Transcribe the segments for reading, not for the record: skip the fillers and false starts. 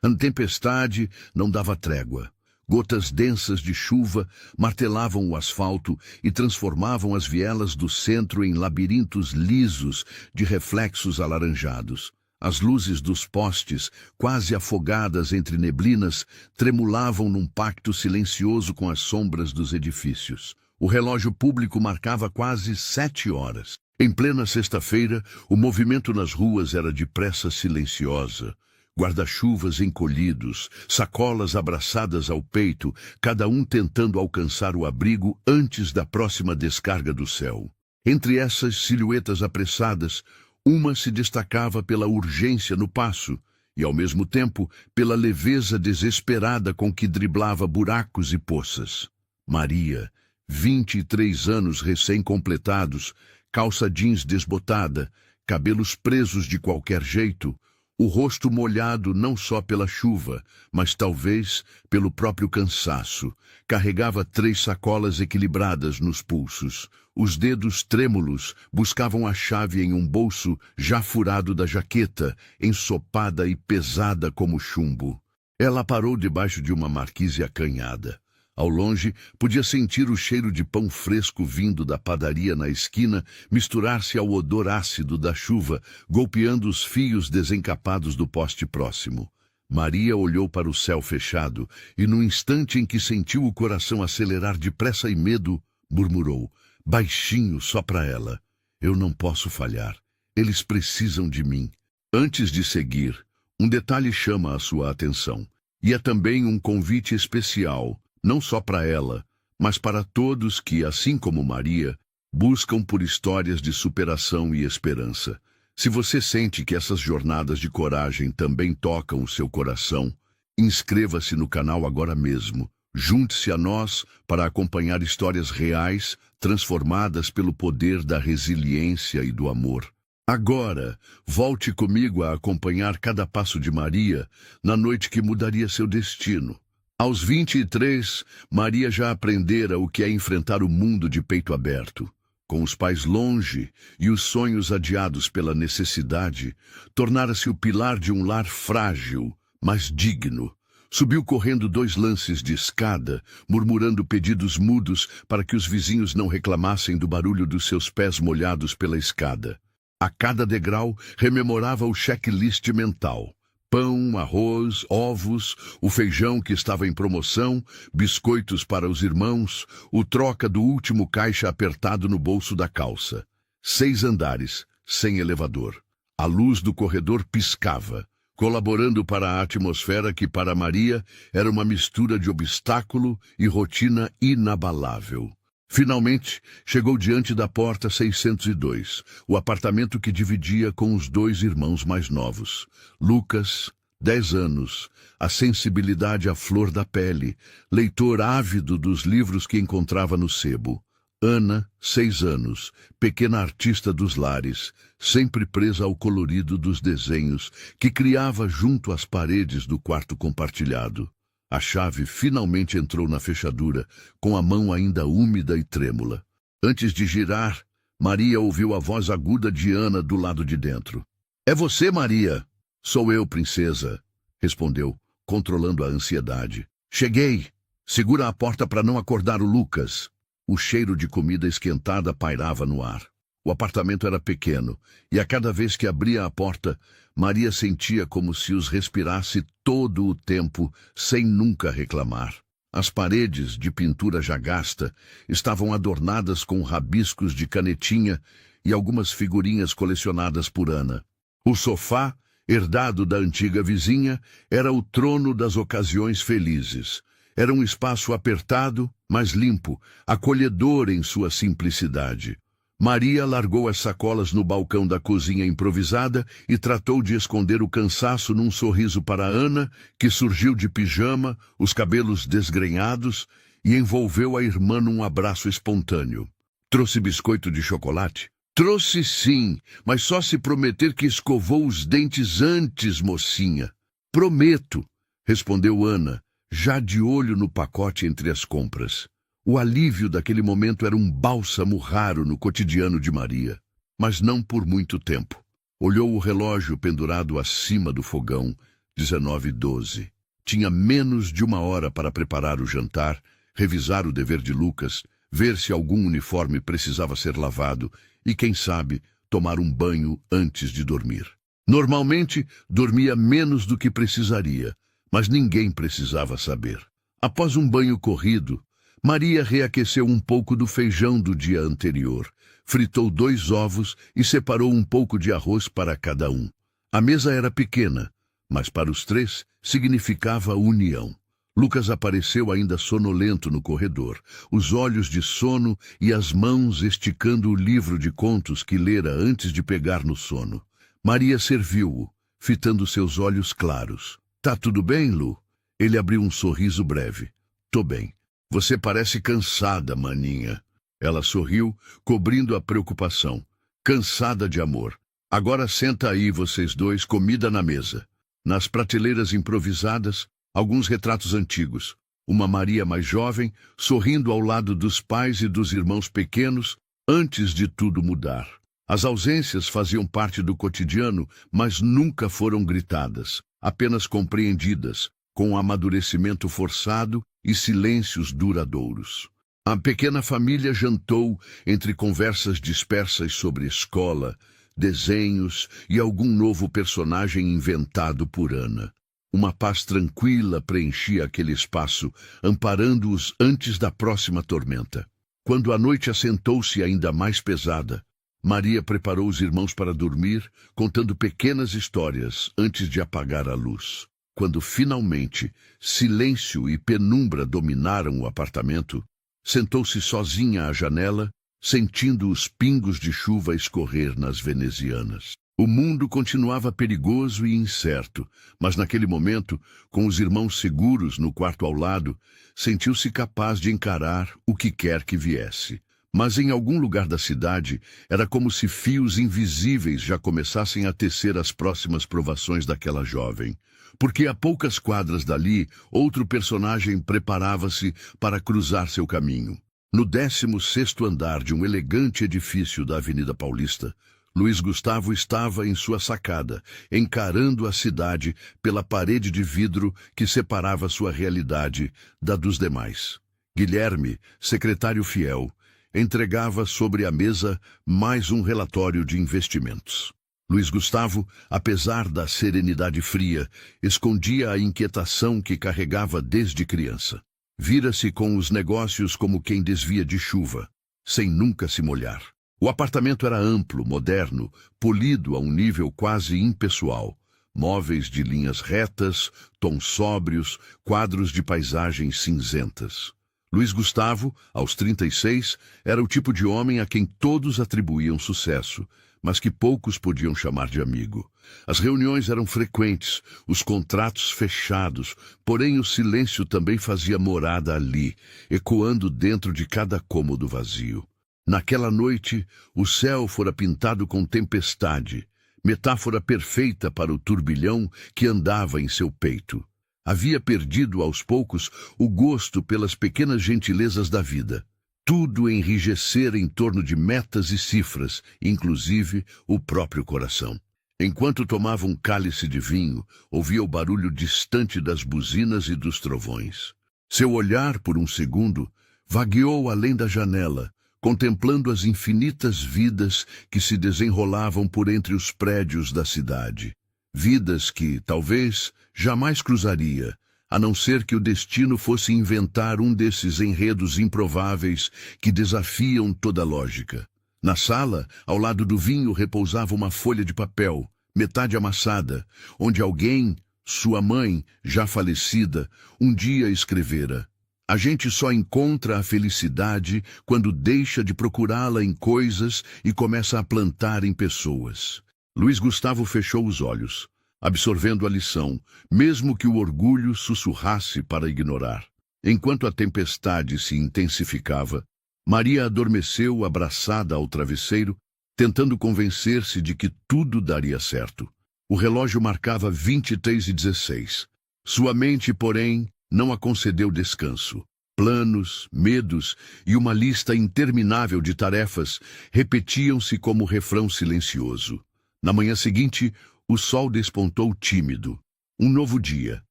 A tempestade não dava trégua. Gotas densas de chuva martelavam o asfalto e transformavam as vielas do centro em labirintos lisos de reflexos alaranjados. As luzes dos postes, quase afogadas entre neblinas, tremulavam num pacto silencioso com as sombras dos edifícios. O relógio público marcava quase 7 horas. Em plena sexta-feira, o movimento nas ruas era de pressa silenciosa. Guarda-chuvas encolhidos, sacolas abraçadas ao peito, cada um tentando alcançar o abrigo antes da próxima descarga do céu. Entre essas silhuetas apressadas, uma se destacava pela urgência no passo e, ao mesmo tempo, pela leveza desesperada com que driblava buracos e poças. Maria, 23 anos recém-completados, calça jeans desbotada, cabelos presos de qualquer jeito, o rosto molhado não só pela chuva, mas talvez pelo próprio cansaço. Carregava 3 sacolas equilibradas nos pulsos. Os dedos trêmulos buscavam a chave em um bolso já furado da jaqueta, ensopada e pesada como chumbo. Ela parou debaixo de uma marquise acanhada. Ao longe, podia sentir o cheiro de pão fresco vindo da padaria na esquina misturar-se ao odor ácido da chuva, golpeando os fios desencapados do poste próximo. Maria olhou para o céu fechado e, no instante em que sentiu o coração acelerar depressa e medo, murmurou, baixinho só para ela: eu não posso falhar. Eles precisam de mim. Antes de seguir, um detalhe chama a sua atenção. E é também um convite especial, não só para ela, mas para todos que, assim como Maria, buscam por histórias de superação e esperança. Se você sente que essas jornadas de coragem também tocam o seu coração, inscreva-se no canal agora mesmo. Junte-se a nós para acompanhar histórias reais transformadas pelo poder da resiliência e do amor. Agora, volte comigo a acompanhar cada passo de Maria na noite que mudaria seu destino. Aos 23, Maria já aprendera o que é enfrentar o mundo de peito aberto. Com os pais longe e os sonhos adiados pela necessidade, tornara-se o pilar de um lar frágil, mas digno. Subiu correndo 2 lances de escada, murmurando pedidos mudos para que os vizinhos não reclamassem do barulho dos seus pés molhados pela escada. A cada degrau, rememorava o checklist mental. Pão, arroz, ovos, o feijão que estava em promoção, biscoitos para os irmãos, o troca do último caixa apertado no bolso da calça. 6 andares, sem elevador. A luz do corredor piscava, colaborando para a atmosfera que para Maria era uma mistura de obstáculo e rotina inabalável. Finalmente, chegou diante da porta 602, o apartamento que dividia com os 2 irmãos mais novos. Lucas, 10 anos, a sensibilidade à flor da pele, leitor ávido dos livros que encontrava no sebo. Ana, 6 anos, pequena artista dos lares, sempre presa ao colorido dos desenhos que criava junto às paredes do quarto compartilhado. A chave finalmente entrou na fechadura, com a mão ainda úmida e trêmula. Antes de girar, Maria ouviu a voz aguda de Ana do lado de dentro. — É você, Maria? — Sou eu, princesa — respondeu, controlando a ansiedade. — Cheguei. Segura a porta para não acordar o Lucas. O cheiro de comida esquentada pairava no ar. O apartamento era pequeno, e a cada vez que abria a porta, Maria sentia como se os respirasse todo o tempo, sem nunca reclamar. As paredes, de pintura já gasta, estavam adornadas com rabiscos de canetinha e algumas figurinhas colecionadas por Ana. O sofá, herdado da antiga vizinha, era o trono das ocasiões felizes. Era um espaço apertado, mas limpo, acolhedor em sua simplicidade. Maria largou as sacolas no balcão da cozinha improvisada e tratou de esconder o cansaço num sorriso para Ana, que surgiu de pijama, os cabelos desgrenhados, e envolveu a irmã num abraço espontâneo. — Trouxe biscoito de chocolate? — Trouxe sim, mas só se prometer que escovou os dentes antes, mocinha. — Prometo, respondeu Ana, já de olho no pacote entre as compras. O alívio daquele momento era um bálsamo raro no cotidiano de Maria, mas não por muito tempo. Olhou o relógio pendurado acima do fogão, 19:12. Tinha menos de 1 hora para preparar o jantar, revisar o dever de Lucas, ver se algum uniforme precisava ser lavado e, quem sabe, tomar um banho antes de dormir. Normalmente, dormia menos do que precisaria, mas ninguém precisava saber. Após um banho corrido, Maria reaqueceu um pouco do feijão do dia anterior, fritou 2 ovos e separou um pouco de arroz para cada um. A mesa era pequena, mas para os 3 significava união. Lucas apareceu ainda sonolento no corredor, os olhos de sono e as mãos esticando o livro de contos que lera antes de pegar no sono. Maria serviu-o, fitando seus olhos claros. "Tá tudo bem, Lu?" Ele abriu um sorriso breve. "Tô bem. Você parece cansada, maninha." Ela sorriu, cobrindo a preocupação. "Cansada de amor. Agora senta aí, vocês 2, comida na mesa." Nas prateleiras improvisadas, alguns retratos antigos. Uma Maria mais jovem, sorrindo ao lado dos pais e dos irmãos pequenos, antes de tudo mudar. As ausências faziam parte do cotidiano, mas nunca foram gritadas, apenas compreendidas, com amadurecimento forçado e silêncios duradouros. A pequena família jantou entre conversas dispersas sobre escola, desenhos e algum novo personagem inventado por Ana. Uma paz tranquila preenchia aquele espaço, amparando-os antes da próxima tormenta. Quando a noite assentou-se ainda mais pesada, Maria preparou os irmãos para dormir, contando pequenas histórias antes de apagar a luz. Quando finalmente silêncio e penumbra dominaram o apartamento, sentou-se sozinha à janela, sentindo os pingos de chuva escorrer nas venezianas. O mundo continuava perigoso e incerto, mas naquele momento, com os irmãos seguros no quarto ao lado, sentiu-se capaz de encarar o que quer que viesse. Mas em algum lugar da cidade, era como se fios invisíveis já começassem a tecer as próximas provações daquela jovem. Porque a poucas quadras dali, outro personagem preparava-se para cruzar seu caminho. No 16º andar de um elegante edifício da Avenida Paulista, Luiz Gustavo estava em sua sacada, encarando a cidade pela parede de vidro que separava sua realidade da dos demais. Guilherme, secretário fiel, entregava sobre a mesa mais um relatório de investimentos. Luiz Gustavo, apesar da serenidade fria, escondia a inquietação que carregava desde criança. Vira-se com os negócios como quem desvia de chuva, sem nunca se molhar. O apartamento era amplo, moderno, polido a um nível quase impessoal. Móveis de linhas retas, tons sóbrios, quadros de paisagens cinzentas. Luiz Gustavo, aos 36, era o tipo de homem a quem todos atribuíam sucesso, mas que poucos podiam chamar de amigo. As reuniões eram frequentes, os contratos fechados, porém o silêncio também fazia morada ali, ecoando dentro de cada cômodo vazio. Naquela noite, o céu fora pintado com tempestade, metáfora perfeita para o turbilhão que andava em seu peito. Havia perdido aos poucos o gosto pelas pequenas gentilezas da vida. Tudo enrijecera em torno de metas e cifras, inclusive o próprio coração. Enquanto tomava um cálice de vinho, ouvia o barulho distante das buzinas e dos trovões. Seu olhar, por um segundo, vagueou além da janela, contemplando as infinitas vidas que se desenrolavam por entre os prédios da cidade. Vidas que, talvez, jamais cruzaria, a não ser que o destino fosse inventar um desses enredos improváveis que desafiam toda lógica. Na sala, ao lado do vinho, repousava uma folha de papel, metade amassada, onde alguém, sua mãe, já falecida, um dia escrevera: "A gente só encontra a felicidade quando deixa de procurá-la em coisas e começa a plantar em pessoas." Luiz Gustavo fechou os olhos, absorvendo a lição, mesmo que o orgulho sussurrasse para ignorar. Enquanto a tempestade se intensificava, Maria adormeceu abraçada ao travesseiro, tentando convencer-se de que tudo daria certo. O relógio marcava 23:16. Sua mente, porém, não a concedeu descanso. Planos, medos e uma lista interminável de tarefas repetiam-se como refrão silencioso. Na manhã seguinte, o sol despontou tímido. Um novo dia.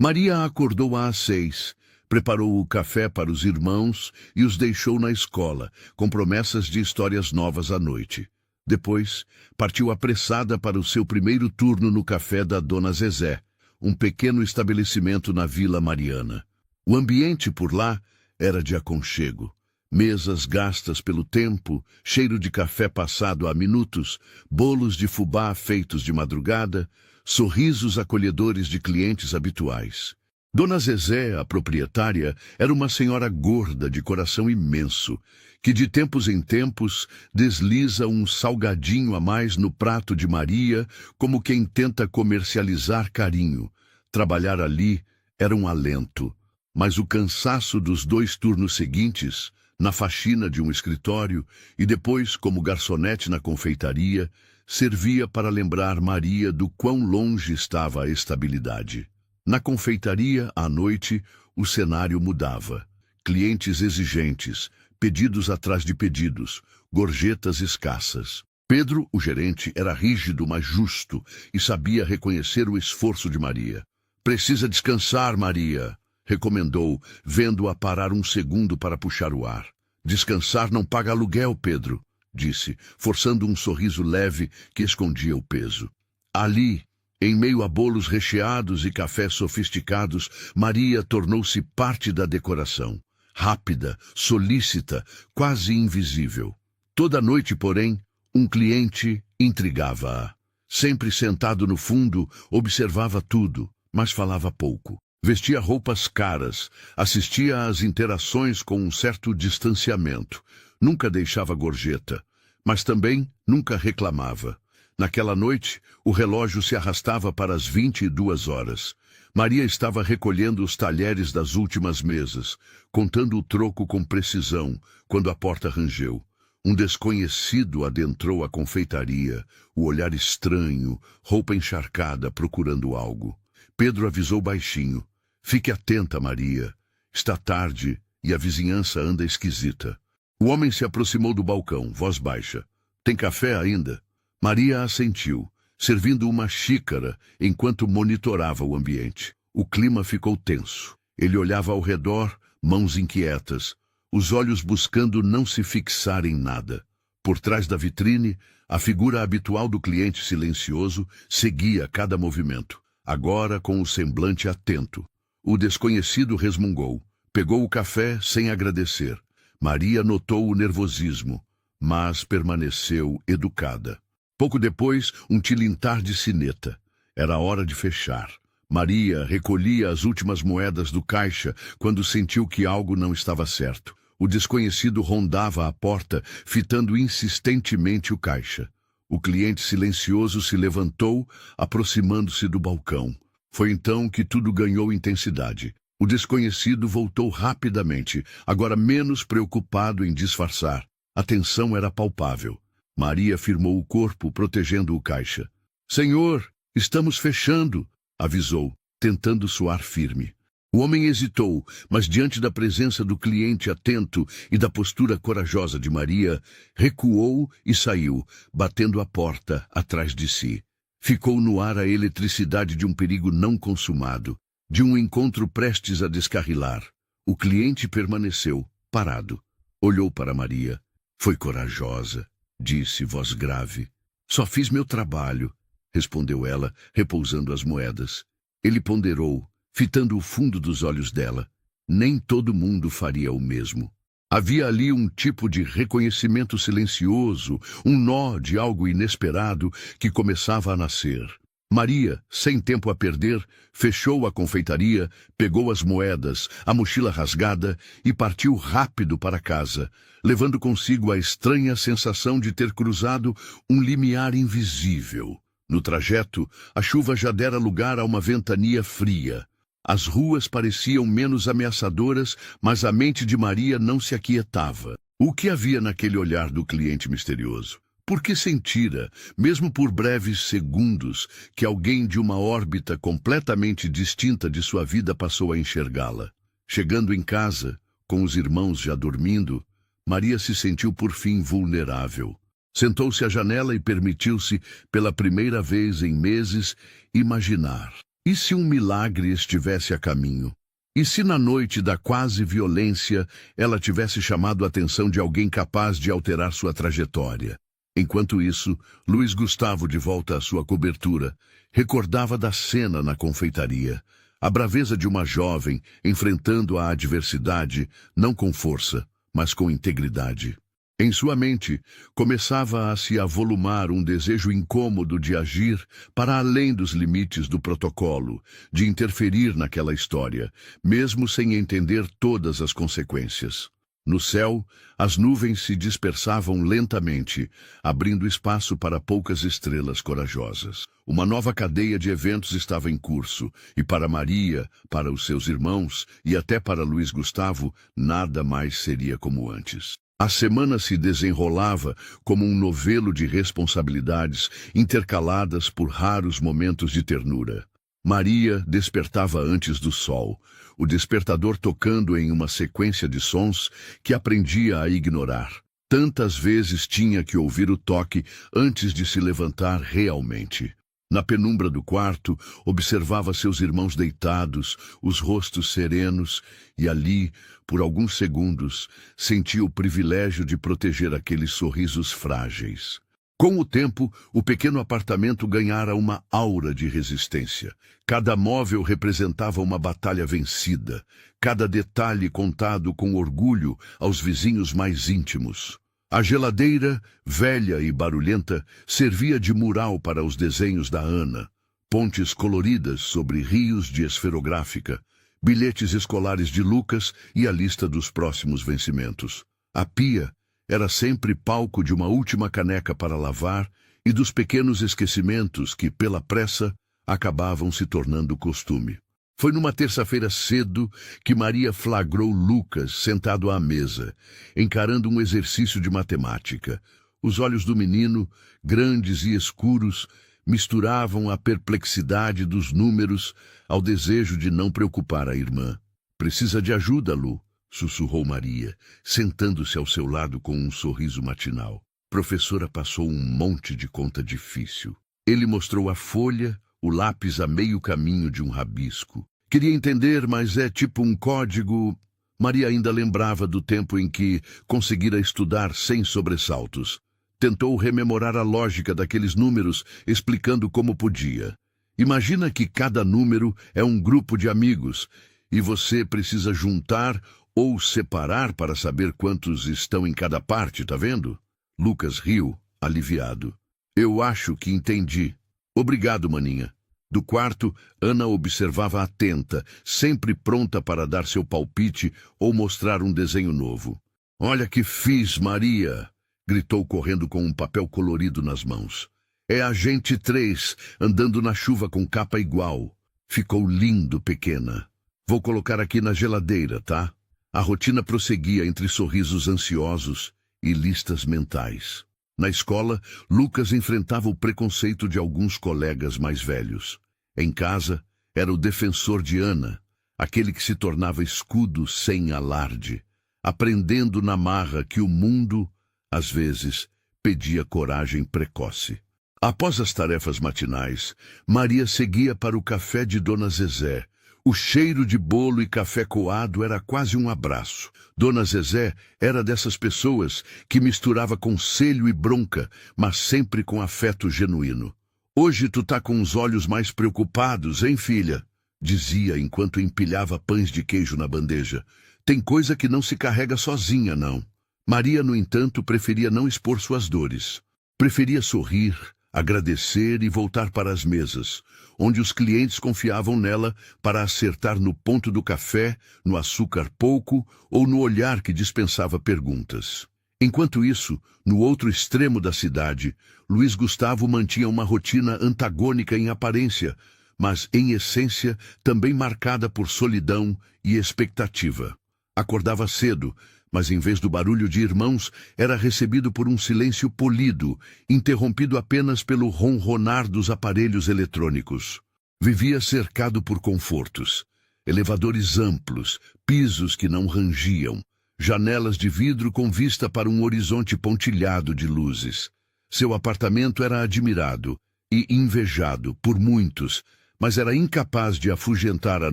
Maria acordou às 6, preparou o café para os irmãos e os deixou na escola, com promessas de histórias novas à noite. Depois, partiu apressada para o seu primeiro turno no café da Dona Zezé, um pequeno estabelecimento na Vila Mariana. O ambiente por lá era de aconchego. Mesas gastas pelo tempo, cheiro de café passado há minutos, bolos de fubá feitos de madrugada, sorrisos acolhedores de clientes habituais. Dona Zezé, a proprietária, era uma senhora gorda de coração imenso, que de tempos em tempos desliza um salgadinho a mais no prato de Maria, como quem tenta comercializar carinho. Trabalhar ali era um alento, mas o cansaço dos 2 turnos seguintes, na faxina de um escritório e depois como garçonete na confeitaria, servia para lembrar Maria do quão longe estava a estabilidade. Na confeitaria, à noite, o cenário mudava. Clientes exigentes, pedidos atrás de pedidos, gorjetas escassas. Pedro, o gerente, era rígido, mas justo, e sabia reconhecer o esforço de Maria. "Precisa descansar, Maria", recomendou, vendo-a parar um segundo para puxar o ar. "Descansar não paga aluguel, Pedro", disse, forçando um sorriso leve que escondia o peso. Ali, em meio a bolos recheados e cafés sofisticados, Maria tornou-se parte da decoração. Rápida, solícita, quase invisível. Toda noite, porém, um cliente intrigava-a. Sempre sentado no fundo, observava tudo, mas falava pouco. Vestia roupas caras, assistia às interações com um certo distanciamento. Nunca deixava gorjeta, mas também nunca reclamava. Naquela noite, o relógio se arrastava para as 22 horas. Maria estava recolhendo os talheres das últimas mesas, contando o troco com precisão, quando a porta rangeu. Um desconhecido adentrou a confeitaria, o olhar estranho, roupa encharcada, procurando algo. Pedro avisou baixinho: "Fique atenta, Maria. Está tarde e a vizinhança anda esquisita." O homem se aproximou do balcão, voz baixa: "Tem café ainda?" Maria assentiu, servindo uma xícara enquanto monitorava o ambiente. O clima ficou tenso. Ele olhava ao redor, mãos inquietas, os olhos buscando não se fixar em nada. Por trás da vitrine, a figura habitual do cliente silencioso seguia cada movimento, agora com o semblante atento. O desconhecido resmungou. Pegou o café sem agradecer. Maria notou o nervosismo, mas permaneceu educada. Pouco depois, um tilintar de sineta. Era hora de fechar. Maria recolhia as últimas moedas do caixa quando sentiu que algo não estava certo. O desconhecido rondava a porta, fitando insistentemente o caixa. O cliente silencioso se levantou, aproximando-se do balcão. Foi então que tudo ganhou intensidade. O desconhecido voltou rapidamente, agora menos preocupado em disfarçar. A tensão era palpável. Maria firmou o corpo, protegendo o caixa. "Senhor, estamos fechando", avisou, tentando soar firme. O homem hesitou, mas diante da presença do cliente atento e da postura corajosa de Maria, recuou e saiu, batendo a porta atrás de si. Ficou no ar a eletricidade de um perigo não consumado, de um encontro prestes a descarrilar. O cliente permaneceu, parado. Olhou para Maria. "Foi corajosa", disse, voz grave. "Só fiz meu trabalho", respondeu ela, repousando as moedas. Ele ponderou, fitando o fundo dos olhos dela. Nem todo mundo faria o mesmo. Havia ali um tipo de reconhecimento silencioso, um nó de algo inesperado que começava a nascer. Maria, sem tempo a perder, fechou a confeitaria, pegou as moedas, a mochila rasgada e partiu rápido para casa, levando consigo a estranha sensação de ter cruzado um limiar invisível. No trajeto, a chuva já dera lugar a uma ventania fria. As ruas pareciam menos ameaçadoras, mas a mente de Maria não se aquietava. O que havia naquele olhar do cliente misterioso? Por que sentira, mesmo por breves segundos, que alguém de uma órbita completamente distinta de sua vida passou a enxergá-la? Chegando em casa, com os irmãos já dormindo, Maria se sentiu por fim vulnerável. Sentou-se à janela e permitiu-se, pela primeira vez em meses, imaginar. E se um milagre estivesse a caminho? E se na noite da quase violência ela tivesse chamado a atenção de alguém capaz de alterar sua trajetória? Enquanto isso, Luiz Gustavo, de volta à sua cobertura, recordava da cena na confeitaria, a braveza de uma jovem enfrentando a adversidade, não com força, mas com integridade. Em sua mente, começava a se avolumar um desejo incômodo de agir para além dos limites do protocolo, de interferir naquela história, mesmo sem entender todas as consequências. No céu, as nuvens se dispersavam lentamente, abrindo espaço para poucas estrelas corajosas. Uma nova cadeia de eventos estava em curso, e para Maria, para os seus irmãos e até para Luiz Gustavo, nada mais seria como antes. A semana se desenrolava como um novelo de responsabilidades intercaladas por raros momentos de ternura. Maria despertava antes do sol, o despertador tocando em uma sequência de sons que aprendia a ignorar. Tantas vezes tinha que ouvir o toque antes de se levantar realmente. Na penumbra do quarto, observava seus irmãos deitados, os rostos serenos, e ali, por alguns segundos, sentia o privilégio de proteger aqueles sorrisos frágeis. Com o tempo, o pequeno apartamento ganhara uma aura de resistência. Cada móvel representava uma batalha vencida, cada detalhe contado com orgulho aos vizinhos mais íntimos. A geladeira, velha e barulhenta, servia de mural para os desenhos da Ana, pontes coloridas sobre rios de esferográfica, bilhetes escolares de Lucas e a lista dos próximos vencimentos. A pia era sempre palco de uma última caneca para lavar e dos pequenos esquecimentos que, pela pressa, acabavam se tornando costume. Foi numa terça-feira cedo que Maria flagrou Lucas sentado à mesa, encarando um exercício de matemática. Os olhos do menino, grandes e escuros, misturavam a perplexidade dos números ao desejo de não preocupar a irmã. "Precisa de ajuda, Lu", sussurrou Maria, sentando-se ao seu lado com um sorriso matinal. Professora passou um monte de conta difícil. Ele mostrou a folha, o lápis a meio caminho de um rabisco. "Queria entender, mas é tipo um código." Maria ainda lembrava do tempo em que conseguira estudar sem sobressaltos. Tentou rememorar a lógica daqueles números, explicando como podia. "Imagina que cada número é um grupo de amigos, e você precisa juntar ou separar para saber quantos estão em cada parte, tá vendo?" Lucas riu, aliviado. "Eu acho que entendi. Obrigado, maninha." Do quarto, Ana observava atenta, sempre pronta para dar seu palpite ou mostrar um desenho novo. "Olha que fiz, Maria!" gritou correndo com um papel colorido nas mãos. "É a gente 3, andando na chuva com capa igual. Ficou lindo, pequena. Vou colocar aqui na geladeira, tá?" A rotina prosseguia entre sorrisos ansiosos e listas mentais. Na escola, Lucas enfrentava o preconceito de alguns colegas mais velhos. Em casa, era o defensor de Ana, aquele que se tornava escudo sem alarde, aprendendo na marra que o mundo, às vezes, pedia coragem precoce. Após as tarefas matinais, Maria seguia para o café de Dona Zezé. O cheiro de bolo e café coado era quase um abraço. Dona Zezé era dessas pessoas que misturava conselho e bronca, mas sempre com afeto genuíno. "Hoje tu tá com os olhos mais preocupados, hein, filha?" dizia enquanto empilhava pães de queijo na bandeja. "Tem coisa que não se carrega sozinha, não." Maria, no entanto, preferia não expor suas dores. Preferia sorrir, agradecer e voltar para as mesas, onde os clientes confiavam nela para acertar no ponto do café, no açúcar pouco ou no olhar que dispensava perguntas. Enquanto isso, no outro extremo da cidade, Luiz Gustavo mantinha uma rotina antagônica em aparência, mas em essência também marcada por solidão e expectativa. Acordava cedo, mas em vez do barulho de irmãos, era recebido por um silêncio polido, interrompido apenas pelo ronronar dos aparelhos eletrônicos. Vivia cercado por confortos, elevadores amplos, pisos que não rangiam, janelas de vidro com vista para um horizonte pontilhado de luzes. Seu apartamento era admirado e invejado por muitos, mas era incapaz de afugentar a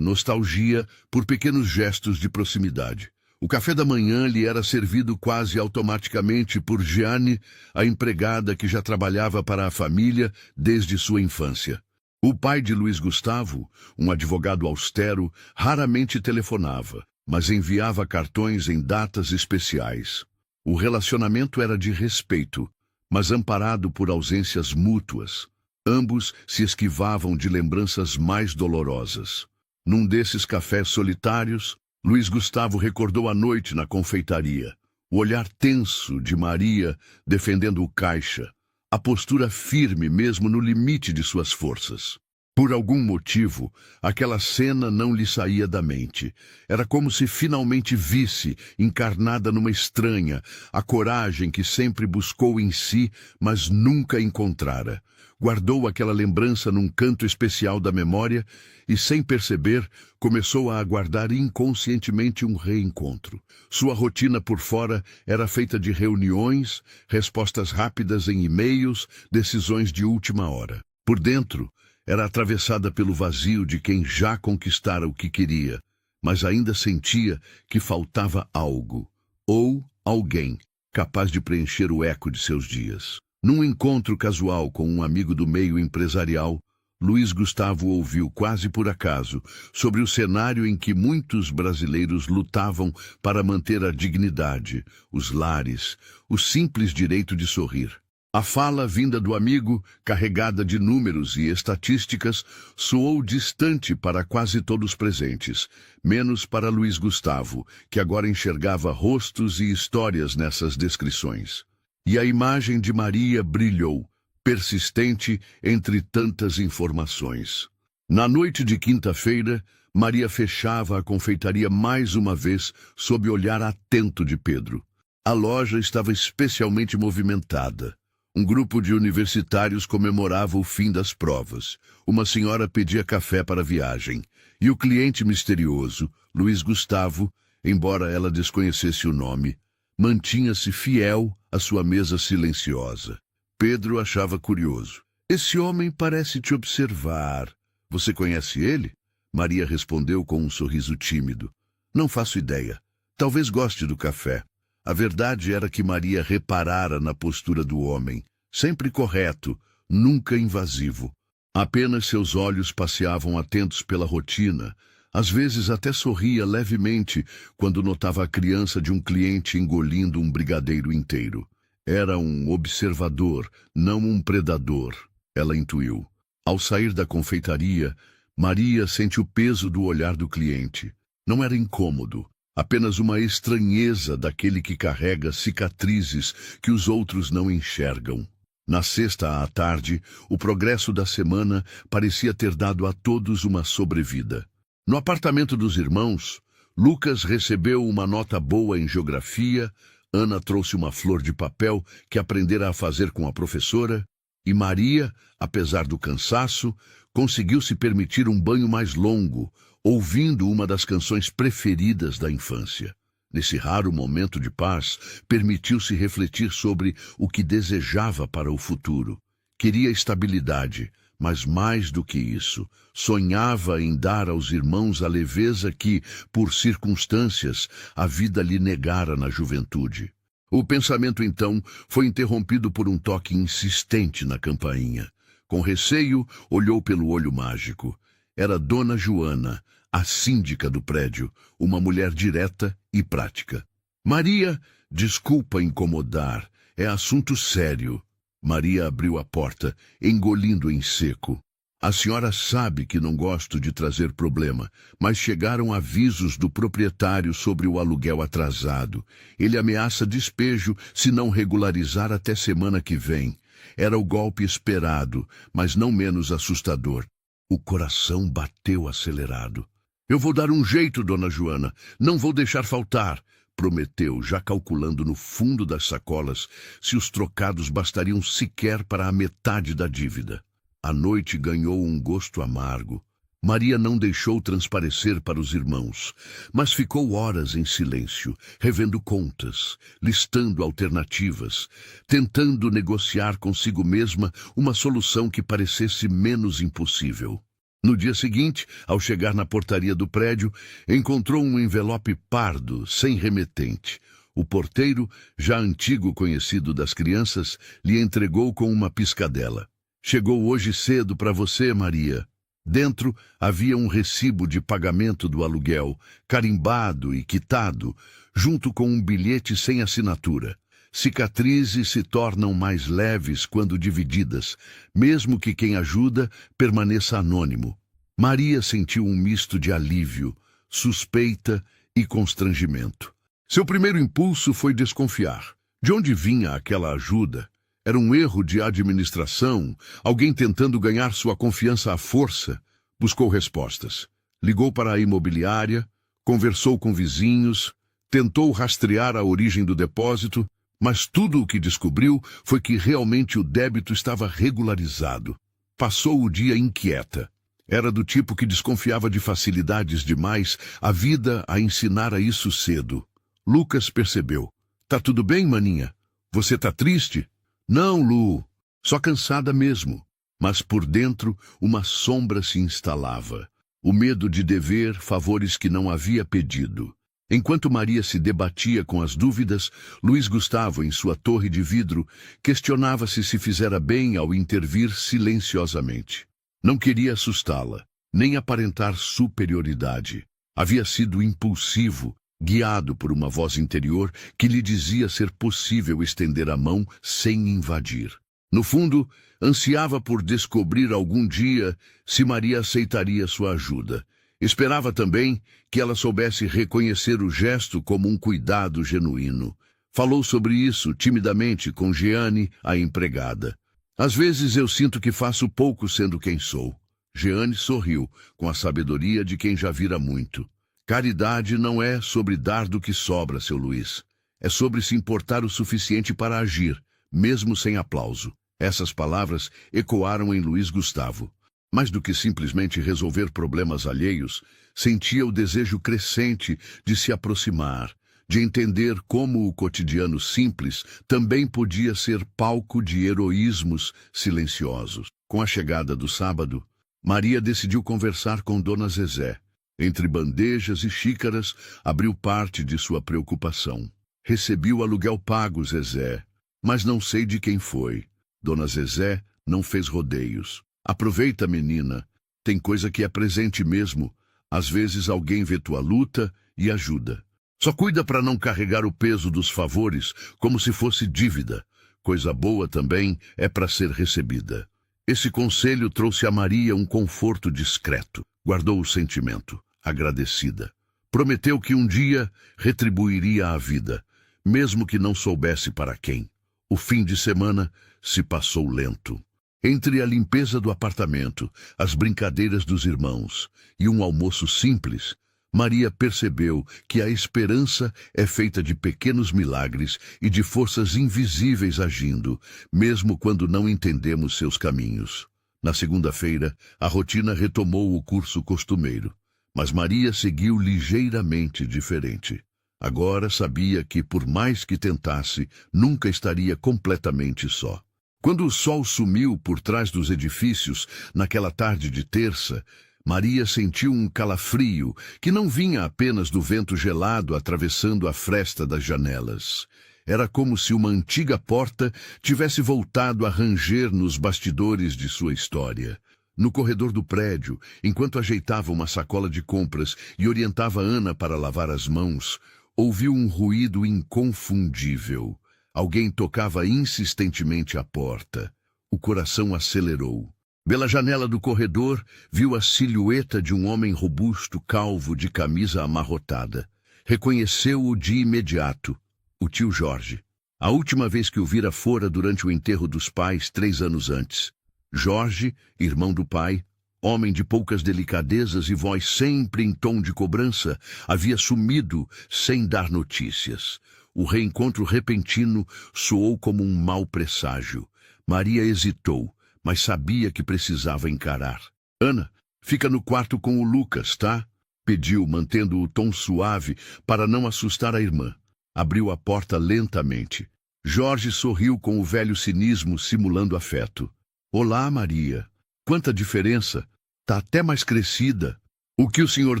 nostalgia por pequenos gestos de proximidade. O café da manhã lhe era servido quase automaticamente por Jeanne, a empregada que já trabalhava para a família desde sua infância. O pai de Luiz Gustavo, um advogado austero, raramente telefonava, mas enviava cartões em datas especiais. O relacionamento era de respeito, mas amparado por ausências mútuas. Ambos se esquivavam de lembranças mais dolorosas. Num desses cafés solitários, Luiz Gustavo recordou a noite na confeitaria, o olhar tenso de Maria defendendo o caixa, a postura firme mesmo no limite de suas forças. Por algum motivo, aquela cena não lhe saía da mente. Era como se finalmente visse, encarnada numa estranha, a coragem que sempre buscou em si, mas nunca encontrara. Guardou aquela lembrança num canto especial da memória e, sem perceber, começou a aguardar inconscientemente um reencontro. Sua rotina por fora era feita de reuniões, respostas rápidas em e-mails, decisões de última hora. Por dentro, era atravessada pelo vazio de quem já conquistara o que queria, mas ainda sentia que faltava algo, ou alguém, capaz de preencher o eco de seus dias. Num encontro casual com um amigo do meio empresarial, Luiz Gustavo ouviu, quase por acaso, sobre o cenário em que muitos brasileiros lutavam para manter a dignidade, os lares, o simples direito de sorrir. A fala vinda do amigo, carregada de números e estatísticas, soou distante para quase todos presentes, menos para Luiz Gustavo, que agora enxergava rostos e histórias nessas descrições. E a imagem de Maria brilhou, persistente entre tantas informações. Na noite de quinta-feira, Maria fechava a confeitaria mais uma vez sob o olhar atento de Pedro. A loja estava especialmente movimentada. Um grupo de universitários comemorava o fim das provas. Uma senhora pedia café para a viagem. E o cliente misterioso, Luiz Gustavo, embora ela desconhecesse o nome, mantinha-se fiel à sua mesa silenciosa. Pedro achava curioso. Esse homem parece te observar. Você conhece ele? Maria respondeu com um sorriso tímido. Não faço ideia. Talvez goste do café. A verdade era que Maria reparara na postura do homem, sempre correto, nunca invasivo. Apenas seus olhos passeavam atentos pela rotina, às vezes até sorria levemente quando notava a criança de um cliente engolindo um brigadeiro inteiro. Era um observador, não um predador, ela intuiu. Ao sair da confeitaria, Maria sente o peso do olhar do cliente. Não era incômodo. Apenas uma estranheza daquele que carrega cicatrizes que os outros não enxergam. Na sexta à tarde, o progresso da semana parecia ter dado a todos uma sobrevida. No apartamento dos irmãos, Lucas recebeu uma nota boa em geografia, Ana trouxe uma flor de papel que aprendera a fazer com a professora, e Maria, apesar do cansaço, conseguiu se permitir um banho mais longo, ouvindo uma das canções preferidas da infância. Nesse raro momento de paz, permitiu-se refletir sobre o que desejava para o futuro. Queria estabilidade, mas mais do que isso, sonhava em dar aos irmãos a leveza que, por circunstâncias, a vida lhe negara na juventude. O pensamento, então, foi interrompido por um toque insistente na campainha. Com receio, olhou pelo olho mágico. Era Dona Joana, a síndica do prédio, uma mulher direta e prática. Maria, desculpa incomodar, é assunto sério. Maria abriu a porta, engolindo em seco. A senhora sabe que não gosto de trazer problema, mas chegaram avisos do proprietário sobre o aluguel atrasado. Ele ameaça despejo se não regularizar até semana que vem. Era o golpe esperado, mas não menos assustador. O coração bateu acelerado. Eu vou dar um jeito, Dona Joana. Não vou deixar faltar, prometeu, já calculando no fundo das sacolas se os trocados bastariam sequer para a metade da dívida. A noite ganhou um gosto amargo. Maria não deixou transparecer para os irmãos, mas ficou horas em silêncio, revendo contas, listando alternativas, tentando negociar consigo mesma uma solução que parecesse menos impossível. No dia seguinte, ao chegar na portaria do prédio, encontrou um envelope pardo, sem remetente. O porteiro, já antigo conhecido das crianças, lhe entregou com uma piscadela. Chegou hoje cedo para você, Maria. Dentro havia um recibo de pagamento do aluguel, carimbado e quitado, junto com um bilhete sem assinatura. Cicatrizes se tornam mais leves quando divididas, mesmo que quem ajuda permaneça anônimo. Maria sentiu um misto de alívio, suspeita e constrangimento. Seu primeiro impulso foi desconfiar. De onde vinha aquela ajuda? Era um erro de administração, alguém tentando ganhar sua confiança à força. Buscou respostas. Ligou para a imobiliária, conversou com vizinhos, tentou rastrear a origem do depósito, mas tudo o que descobriu foi que realmente o débito estava regularizado. Passou o dia inquieta. Era do tipo que desconfiava de facilidades demais, a vida a ensinara isso cedo. Lucas percebeu. Tá tudo bem, maninha? Você tá triste? Não, Lu. Só cansada mesmo. Mas por dentro, uma sombra se instalava. O medo de dever favores que não havia pedido. Enquanto Maria se debatia com as dúvidas, Luiz Gustavo, em sua torre de vidro, questionava-se se fizera bem ao intervir silenciosamente. Não queria assustá-la, nem aparentar superioridade. Havia sido impulsivo, guiado por uma voz interior que lhe dizia ser possível estender a mão sem invadir. No fundo, ansiava por descobrir algum dia se Maria aceitaria sua ajuda. Esperava também que ela soubesse reconhecer o gesto como um cuidado genuíno. Falou sobre isso timidamente com Jeane, a empregada. Às vezes eu sinto que faço pouco sendo quem sou. Jeane sorriu, com a sabedoria de quem já vira muito. Caridade não é sobre dar do que sobra, seu Luiz. É sobre se importar o suficiente para agir, mesmo sem aplauso. Essas palavras ecoaram em Luiz Gustavo. Mais do que simplesmente resolver problemas alheios, sentia o desejo crescente de se aproximar, de entender como o cotidiano simples também podia ser palco de heroísmos silenciosos. Com a chegada do sábado, Maria decidiu conversar com Dona Zezé. Entre bandejas e xícaras, abriu parte de sua preocupação. Recebi o aluguel pago, Zezé, mas não sei de quem foi. Dona Zezé não fez rodeios. Aproveita, menina. Tem coisa que é presente mesmo. Às vezes alguém vê tua luta e ajuda. Só cuida para não carregar o peso dos favores como se fosse dívida. Coisa boa também é para ser recebida. Esse conselho trouxe a Maria um conforto discreto. Guardou o sentimento, agradecida. Prometeu que um dia retribuiria a vida, mesmo que não soubesse para quem. O fim de semana se passou lento. Entre a limpeza do apartamento, as brincadeiras dos irmãos e um almoço simples, Maria percebeu que a esperança é feita de pequenos milagres e de forças invisíveis agindo, mesmo quando não entendemos seus caminhos. Na segunda-feira, a rotina retomou o curso costumeiro, mas Maria seguiu ligeiramente diferente. Agora sabia que, por mais que tentasse, nunca estaria completamente só. Quando o sol sumiu por trás dos edifícios, naquela tarde de terça, Maria sentiu um calafrio que não vinha apenas do vento gelado atravessando a fresta das janelas. Era como se uma antiga porta tivesse voltado a ranger nos bastidores de sua história. No corredor do prédio, enquanto ajeitava uma sacola de compras e orientava Ana para lavar as mãos, ouviu um ruído inconfundível. Alguém tocava insistentemente à porta. O coração acelerou. Pela janela do corredor, viu a silhueta de um homem robusto, calvo, de camisa amarrotada. Reconheceu-o de imediato. O tio Jorge. A última vez que o vira fora durante o enterro dos pais, 3 anos antes. Jorge, irmão do pai, homem de poucas delicadezas e voz sempre em tom de cobrança, havia sumido sem dar notícias. O reencontro repentino soou como um mau presságio. Maria hesitou, mas sabia que precisava encarar. Ana, fica no quarto com o Lucas, tá? Pediu, mantendo o tom suave para não assustar a irmã. Abriu a porta lentamente. Jorge sorriu com o velho cinismo simulando afeto. Olá, Maria. Quanta diferença! Tá até mais crescida. O que o senhor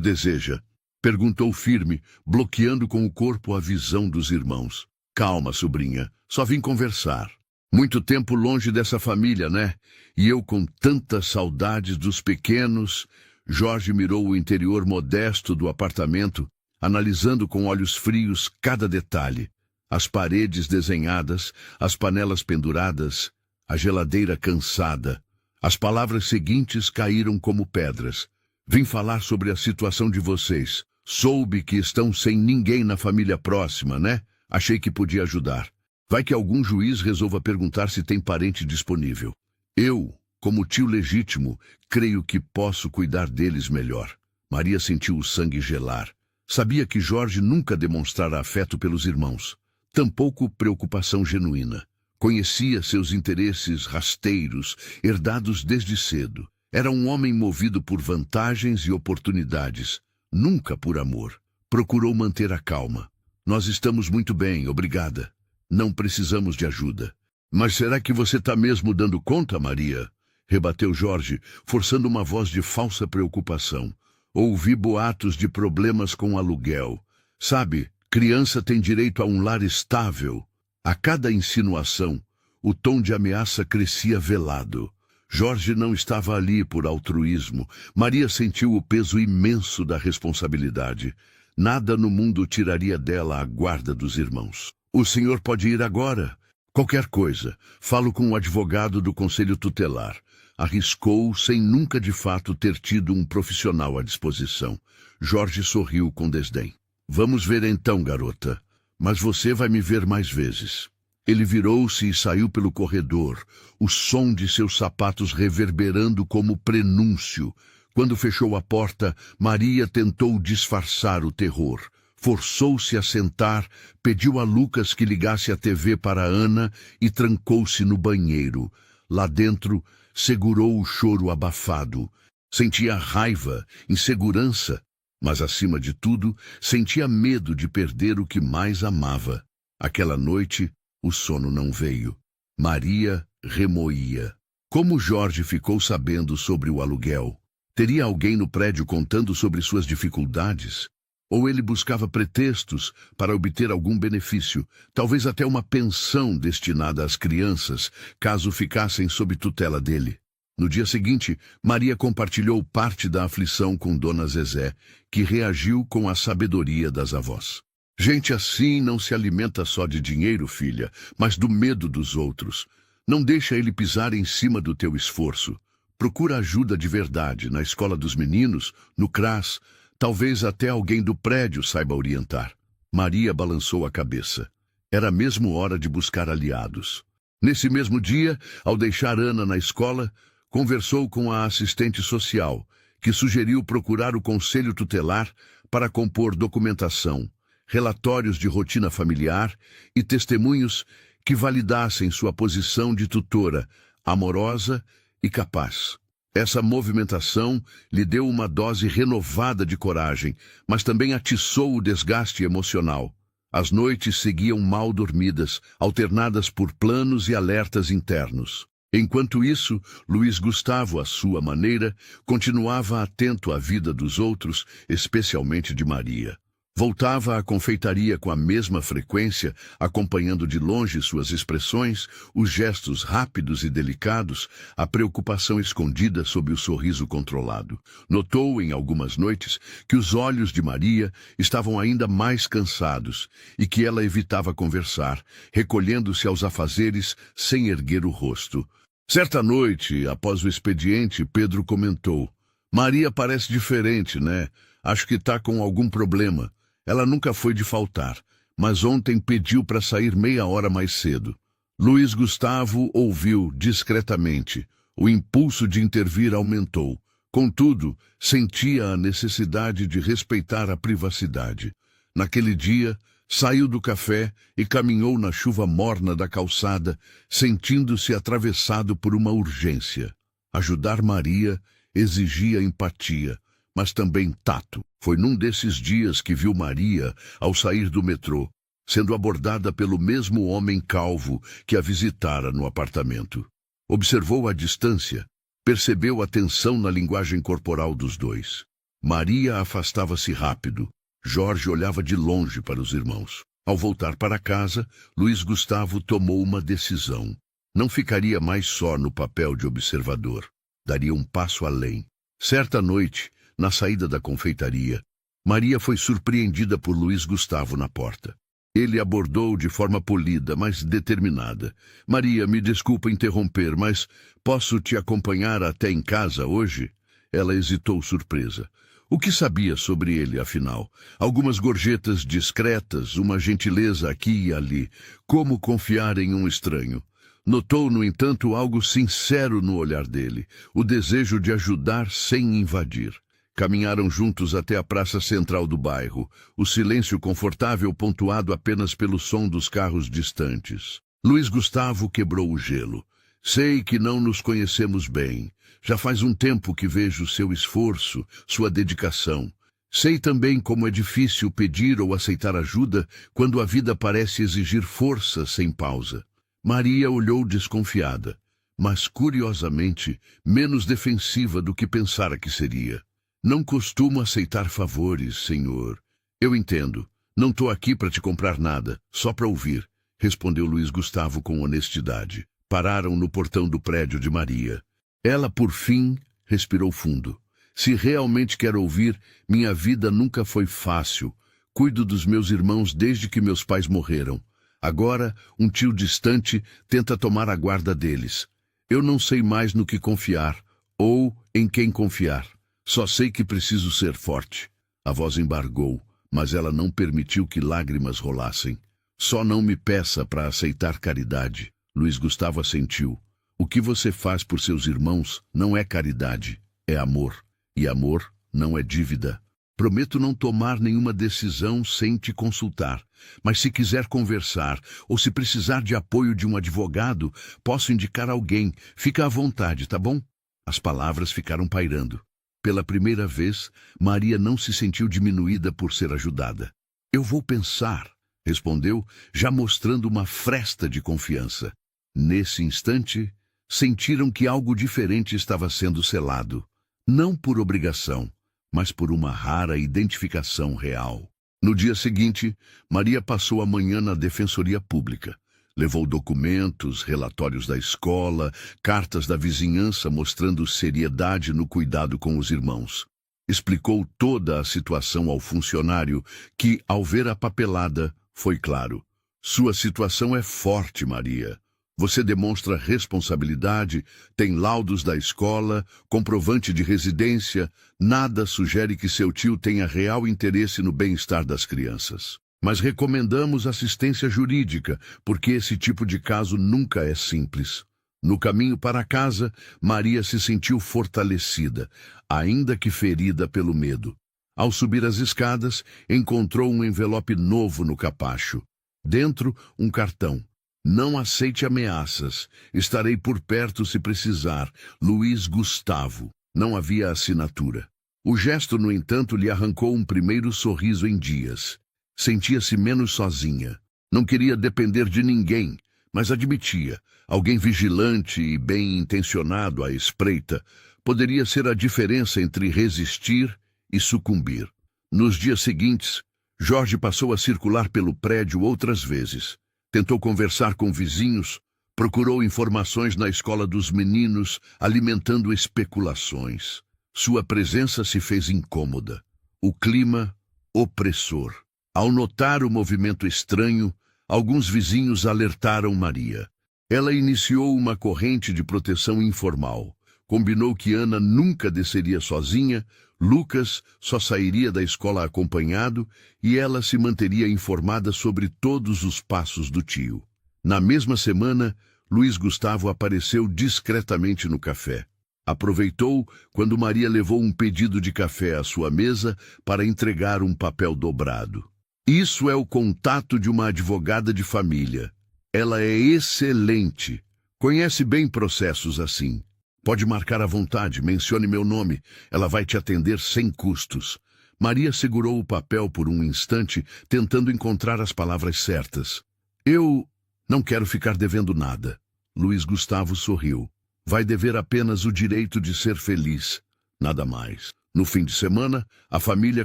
deseja? Perguntou firme, bloqueando com o corpo a visão dos irmãos. Calma, sobrinha. Só vim conversar. Muito tempo longe dessa família, né? E eu com tantas saudades dos pequenos. Jorge mirou o interior modesto do apartamento, analisando com olhos frios cada detalhe. As paredes desenhadas, as panelas penduradas, a geladeira cansada. As palavras seguintes caíram como pedras. Vim falar sobre a situação de vocês. Soube que estão sem ninguém na família próxima, né? Achei que podia ajudar. Vai que algum juiz resolva perguntar se tem parente disponível. Eu, como tio legítimo, creio que posso cuidar deles melhor. Maria sentiu o sangue gelar. Sabia que Jorge nunca demonstrara afeto pelos irmãos. Tampouco preocupação genuína. Conhecia seus interesses rasteiros, herdados desde cedo. Era um homem movido por vantagens e oportunidades, nunca por amor. Procurou manter a calma. Nós estamos muito bem, obrigada. Não precisamos de ajuda. Mas será que você está mesmo dando conta, Maria? Rebateu Jorge, forçando uma voz de falsa preocupação. Ouvi boatos de problemas com aluguel. Sabe, criança tem direito a um lar estável. A cada insinuação, o tom de ameaça crescia velado. Jorge não estava ali por altruísmo. Maria sentiu o peso imenso da responsabilidade. Nada no mundo tiraria dela a guarda dos irmãos. O senhor pode ir agora. Qualquer coisa. Falo com o advogado do Conselho Tutelar. Arriscou sem nunca de fato ter tido um profissional à disposição. Jorge sorriu com desdém. Vamos ver então, garota. Mas você vai me ver mais vezes. Ele virou-se e saiu pelo corredor, o som de seus sapatos reverberando como prenúncio. Quando fechou a porta, Maria tentou disfarçar o terror. Forçou-se a sentar, pediu a Lucas que ligasse a TV para Ana e trancou-se no banheiro. Lá dentro, segurou o choro abafado. Sentia raiva, insegurança, mas acima de tudo, sentia medo de perder o que mais amava. Aquela noite, o sono não veio. Maria remoía. Como Jorge ficou sabendo sobre o aluguel? Teria alguém no prédio contando sobre suas dificuldades? Ou ele buscava pretextos para obter algum benefício, talvez até uma pensão destinada às crianças, caso ficassem sob tutela dele? No dia seguinte, Maria compartilhou parte da aflição com Dona Zezé, que reagiu com a sabedoria das avós. Gente assim não se alimenta só de dinheiro, filha, mas do medo dos outros. Não deixa ele pisar em cima do teu esforço. Procura ajuda de verdade na escola dos meninos, no CRAS. Talvez até alguém do prédio saiba orientar. Maria balançou a cabeça. Era mesmo hora de buscar aliados. Nesse mesmo dia, ao deixar Ana na escola, conversou com a assistente social, que sugeriu procurar o conselho tutelar para compor documentação, relatórios de rotina familiar e testemunhos que validassem sua posição de tutora, amorosa e capaz. Essa movimentação lhe deu uma dose renovada de coragem, mas também atiçou o desgaste emocional. As noites seguiam mal dormidas, alternadas por planos e alertas internos. Enquanto isso, Luiz Gustavo, à sua maneira, continuava atento à vida dos outros, especialmente de Maria. Voltava à confeitaria com a mesma frequência, acompanhando de longe suas expressões, os gestos rápidos e delicados, a preocupação escondida sob o sorriso controlado. Notou em algumas noites que os olhos de Maria estavam ainda mais cansados e que ela evitava conversar, recolhendo-se aos afazeres sem erguer o rosto. Certa noite, após o expediente, Pedro comentou: Maria parece diferente, né? Acho que está com algum problema. Ela nunca foi de faltar, mas ontem pediu para sair meia hora mais cedo. Luiz Gustavo ouviu discretamente. O impulso de intervir aumentou. Contudo, sentia a necessidade de respeitar a privacidade. Naquele dia, saiu do café e caminhou na chuva morna da calçada, sentindo-se atravessado por uma urgência. Ajudar Maria exigia empatia, mas também tato. Foi num desses dias que viu Maria, ao sair do metrô, sendo abordada pelo mesmo homem calvo que a visitara no apartamento. Observou à distância, Percebeu a tensão na linguagem corporal dos dois. Maria afastava-se rápido. Jorge olhava de longe para os irmãos. Ao voltar para casa, Luiz Gustavo tomou uma decisão. Não ficaria mais só no papel de observador. Daria um passo além. Certa noite, na saída da confeitaria, Maria foi surpreendida por Luiz Gustavo na porta. Ele abordou de forma polida, mas determinada. Maria, me desculpa interromper, mas posso te acompanhar até em casa hoje? Ela hesitou surpresa. O que sabia sobre ele, afinal? Algumas gorjetas discretas, uma gentileza aqui e ali. Como confiar em um estranho? Notou, no entanto, algo sincero no olhar dele, o desejo de ajudar sem invadir. Caminharam juntos até a praça central do bairro, o silêncio confortável pontuado apenas pelo som dos carros distantes. Luiz Gustavo quebrou o gelo. Sei que não nos conhecemos bem. Já faz um tempo que vejo seu esforço, sua dedicação. Sei também como é difícil pedir ou aceitar ajuda quando a vida parece exigir força sem pausa. Maria olhou desconfiada, mas curiosamente menos defensiva do que pensara que seria. Não costumo aceitar favores, senhor. Eu entendo. Não estou aqui para te comprar nada, só para ouvir, respondeu Luiz Gustavo com honestidade. Pararam no portão do prédio de Maria. Ela, por fim, respirou fundo. Se realmente quer ouvir, minha vida nunca foi fácil. Cuido dos meus irmãos desde que meus pais morreram. Agora, um tio distante tenta tomar a guarda deles. Eu não sei mais no que confiar, ou em quem confiar. Só sei que preciso ser forte. A voz embargou, mas ela não permitiu que lágrimas rolassem. Só não me peça para aceitar caridade. Luiz Gustavo assentiu. O que você faz por seus irmãos não é caridade, é amor. E amor não é dívida. Prometo não tomar nenhuma decisão sem te consultar. Mas se quiser conversar, ou se precisar de apoio de um advogado, posso indicar alguém. Fica à vontade, tá bom? As palavras ficaram pairando. Pela primeira vez, Maria não se sentiu diminuída por ser ajudada. Eu vou pensar, respondeu, já mostrando uma fresta de confiança. Nesse instante, sentiram que algo diferente estava sendo selado. Não por obrigação, mas por uma rara identificação real. No dia seguinte, Maria passou a manhã na Defensoria Pública. Levou documentos, relatórios da escola, cartas da vizinhança mostrando seriedade no cuidado com os irmãos. Explicou toda a situação ao funcionário que, ao ver a papelada, foi claro. Sua situação é forte, Maria. Você demonstra responsabilidade, tem laudos da escola, comprovante de residência, nada sugere que seu tio tenha real interesse no bem-estar das crianças. Mas recomendamos assistência jurídica, porque esse tipo de caso nunca é simples. No caminho para casa, Maria se sentiu fortalecida, ainda que ferida pelo medo. Ao subir as escadas, encontrou um envelope novo no capacho. Dentro, um cartão. Não aceite ameaças. Estarei por perto se precisar. Luiz Gustavo. Não havia assinatura. O gesto, no entanto, lhe arrancou um primeiro sorriso em dias. Sentia-se menos sozinha. Não queria depender de ninguém, mas admitia. Alguém vigilante e bem-intencionado à espreita poderia ser a diferença entre resistir e sucumbir. Nos dias seguintes, Jorge passou a circular pelo prédio outras vezes. Tentou conversar com vizinhos, procurou informações na escola dos meninos, alimentando especulações. Sua presença se fez incômoda. O clima, opressor. Ao notar o movimento estranho, alguns vizinhos alertaram Maria. Ela iniciou uma corrente de proteção informal. Combinou que Ana nunca desceria sozinha, Lucas só sairia da escola acompanhado e ela se manteria informada sobre todos os passos do tio. Na mesma semana, Luiz Gustavo apareceu discretamente no café. Aproveitou quando Maria levou um pedido de café à sua mesa para entregar um papel dobrado. Isso é o contato de uma advogada de família. Ela é excelente. Conhece bem processos assim. Pode marcar à vontade, mencione meu nome. Ela vai te atender sem custos. Maria segurou o papel por um instante, tentando encontrar as palavras certas. Eu não quero ficar devendo nada. Luiz Gustavo sorriu. Vai dever apenas o direito de ser feliz, nada mais. No fim de semana, a família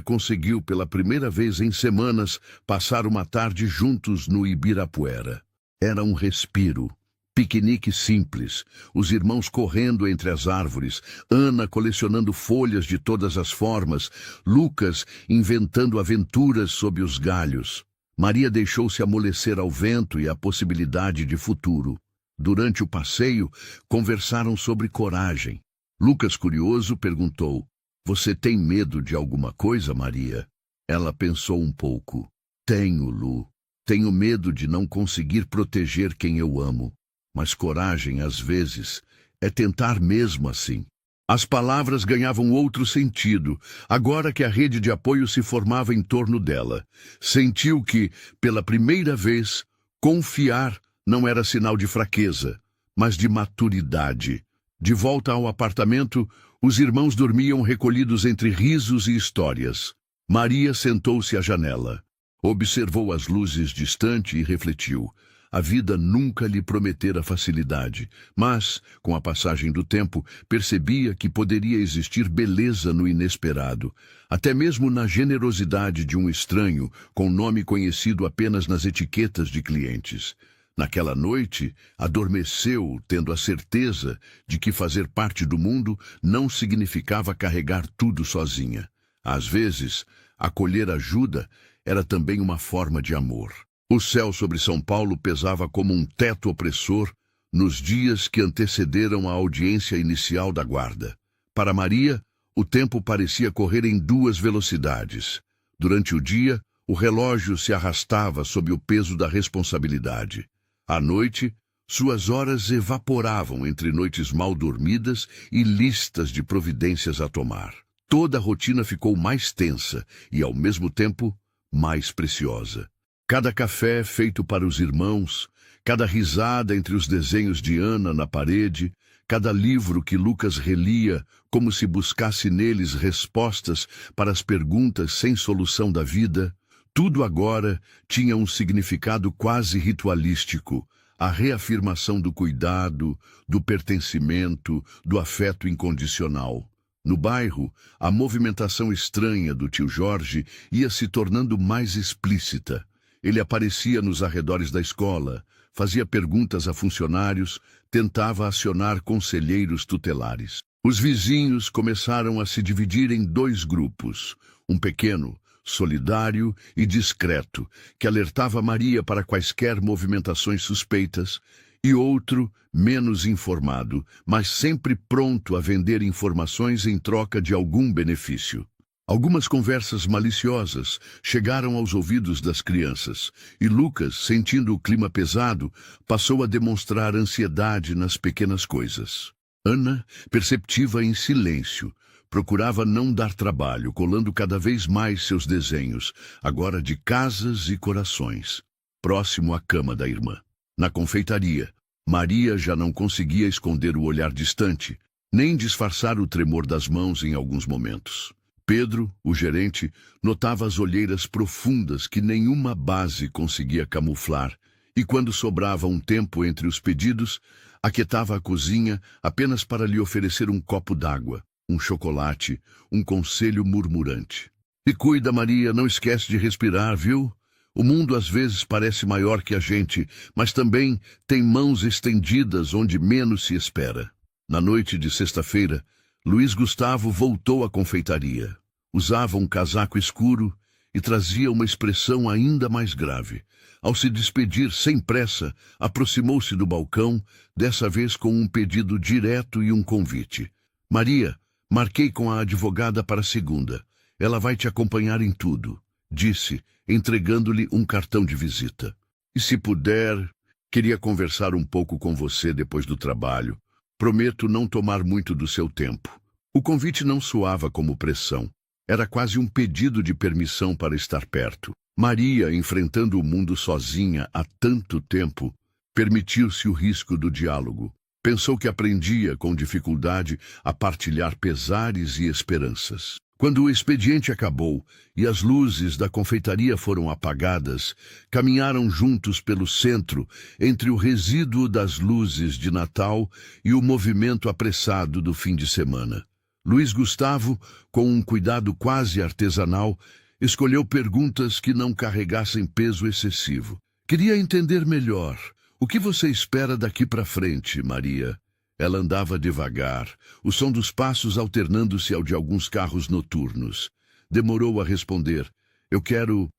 conseguiu pela primeira vez em semanas passar uma tarde juntos no Ibirapuera. Era um respiro. Piquenique simples, os irmãos correndo entre as árvores, Ana colecionando folhas de todas as formas, Lucas inventando aventuras sob os galhos. Maria deixou-se amolecer ao vento e à possibilidade de futuro. Durante o passeio, conversaram sobre coragem. Lucas, curioso, perguntou: "Você tem medo de alguma coisa, Maria?" Ela pensou um pouco. "Tenho, Lu. Tenho medo de não conseguir proteger quem eu amo. Mas coragem, às vezes, é tentar mesmo assim." As palavras ganhavam outro sentido, agora que a rede de apoio se formava em torno dela. Sentiu que, pela primeira vez, confiar não era sinal de fraqueza, mas de maturidade. De volta ao apartamento, os irmãos dormiam recolhidos entre risos e histórias. Maria sentou-se à janela. Observou as luzes distante e refletiu. A vida nunca lhe prometera facilidade, mas, com a passagem do tempo, percebia que poderia existir beleza no inesperado, até mesmo na generosidade de um estranho, com nome conhecido apenas nas etiquetas de clientes. Naquela noite, adormeceu, tendo a certeza de que fazer parte do mundo não significava carregar tudo sozinha. Às vezes, acolher ajuda era também uma forma de amor. O céu sobre São Paulo pesava como um teto opressor nos dias que antecederam a audiência inicial da guarda. Para Maria, o tempo parecia correr em duas velocidades. Durante o dia, o relógio se arrastava sob o peso da responsabilidade. À noite, suas horas evaporavam entre noites mal dormidas e listas de providências a tomar. Toda a rotina ficou mais tensa e, ao mesmo tempo, mais preciosa. Cada café feito para os irmãos, cada risada entre os desenhos de Ana na parede, cada livro que Lucas relia como se buscasse neles respostas para as perguntas sem solução da vida, tudo agora tinha um significado quase ritualístico, a reafirmação do cuidado, do pertencimento, do afeto incondicional. No bairro, a movimentação estranha do tio Jorge ia se tornando mais explícita. Ele aparecia nos arredores da escola, fazia perguntas a funcionários, tentava acionar conselheiros tutelares. Os vizinhos começaram a se dividir em dois grupos. Um pequeno, solidário e discreto, que alertava Maria para quaisquer movimentações suspeitas, e outro, menos informado, mas sempre pronto a vender informações em troca de algum benefício. Algumas conversas maliciosas chegaram aos ouvidos das crianças, e Lucas, sentindo o clima pesado, passou a demonstrar ansiedade nas pequenas coisas. Ana, perceptiva em silêncio, procurava não dar trabalho, colando cada vez mais seus desenhos, agora de casas e corações, próximo à cama da irmã. Na confeitaria, Maria já não conseguia esconder o olhar distante, nem disfarçar o tremor das mãos em alguns momentos. Pedro, o gerente, notava as olheiras profundas que nenhuma base conseguia camuflar, e quando sobrava um tempo entre os pedidos, aquietava a cozinha apenas para lhe oferecer um copo d'água, um chocolate, um conselho murmurante. "E cuida, Maria, não esquece de respirar, viu? O mundo às vezes parece maior que a gente, mas também tem mãos estendidas onde menos se espera." Na noite de sexta-feira, Luiz Gustavo voltou à confeitaria. Usava um casaco escuro e trazia uma expressão ainda mais grave. Ao se despedir sem pressa, aproximou-se do balcão, dessa vez com um pedido direto e um convite. "Maria, marquei com a advogada para segunda. Ela vai te acompanhar em tudo", disse, entregando-lhe um cartão de visita. "E se puder, queria conversar um pouco com você depois do trabalho. Prometo não tomar muito do seu tempo." O convite não soava como pressão. Era quase um pedido de permissão para estar perto. Maria, enfrentando o mundo sozinha há tanto tempo, permitiu-se o risco do diálogo. Pensou que aprendia, com dificuldade, a partilhar pesares e esperanças. Quando o expediente acabou e as luzes da confeitaria foram apagadas, caminharam juntos pelo centro, entre o resíduo das luzes de Natal e o movimento apressado do fim de semana. Luiz Gustavo, com um cuidado quase artesanal, escolheu perguntas que não carregassem peso excessivo. Queria entender melhor. O que você espera daqui para frente, Maria? Ela andava devagar, o som dos passos alternando-se ao de alguns carros noturnos. Demorou a responder. Eu quero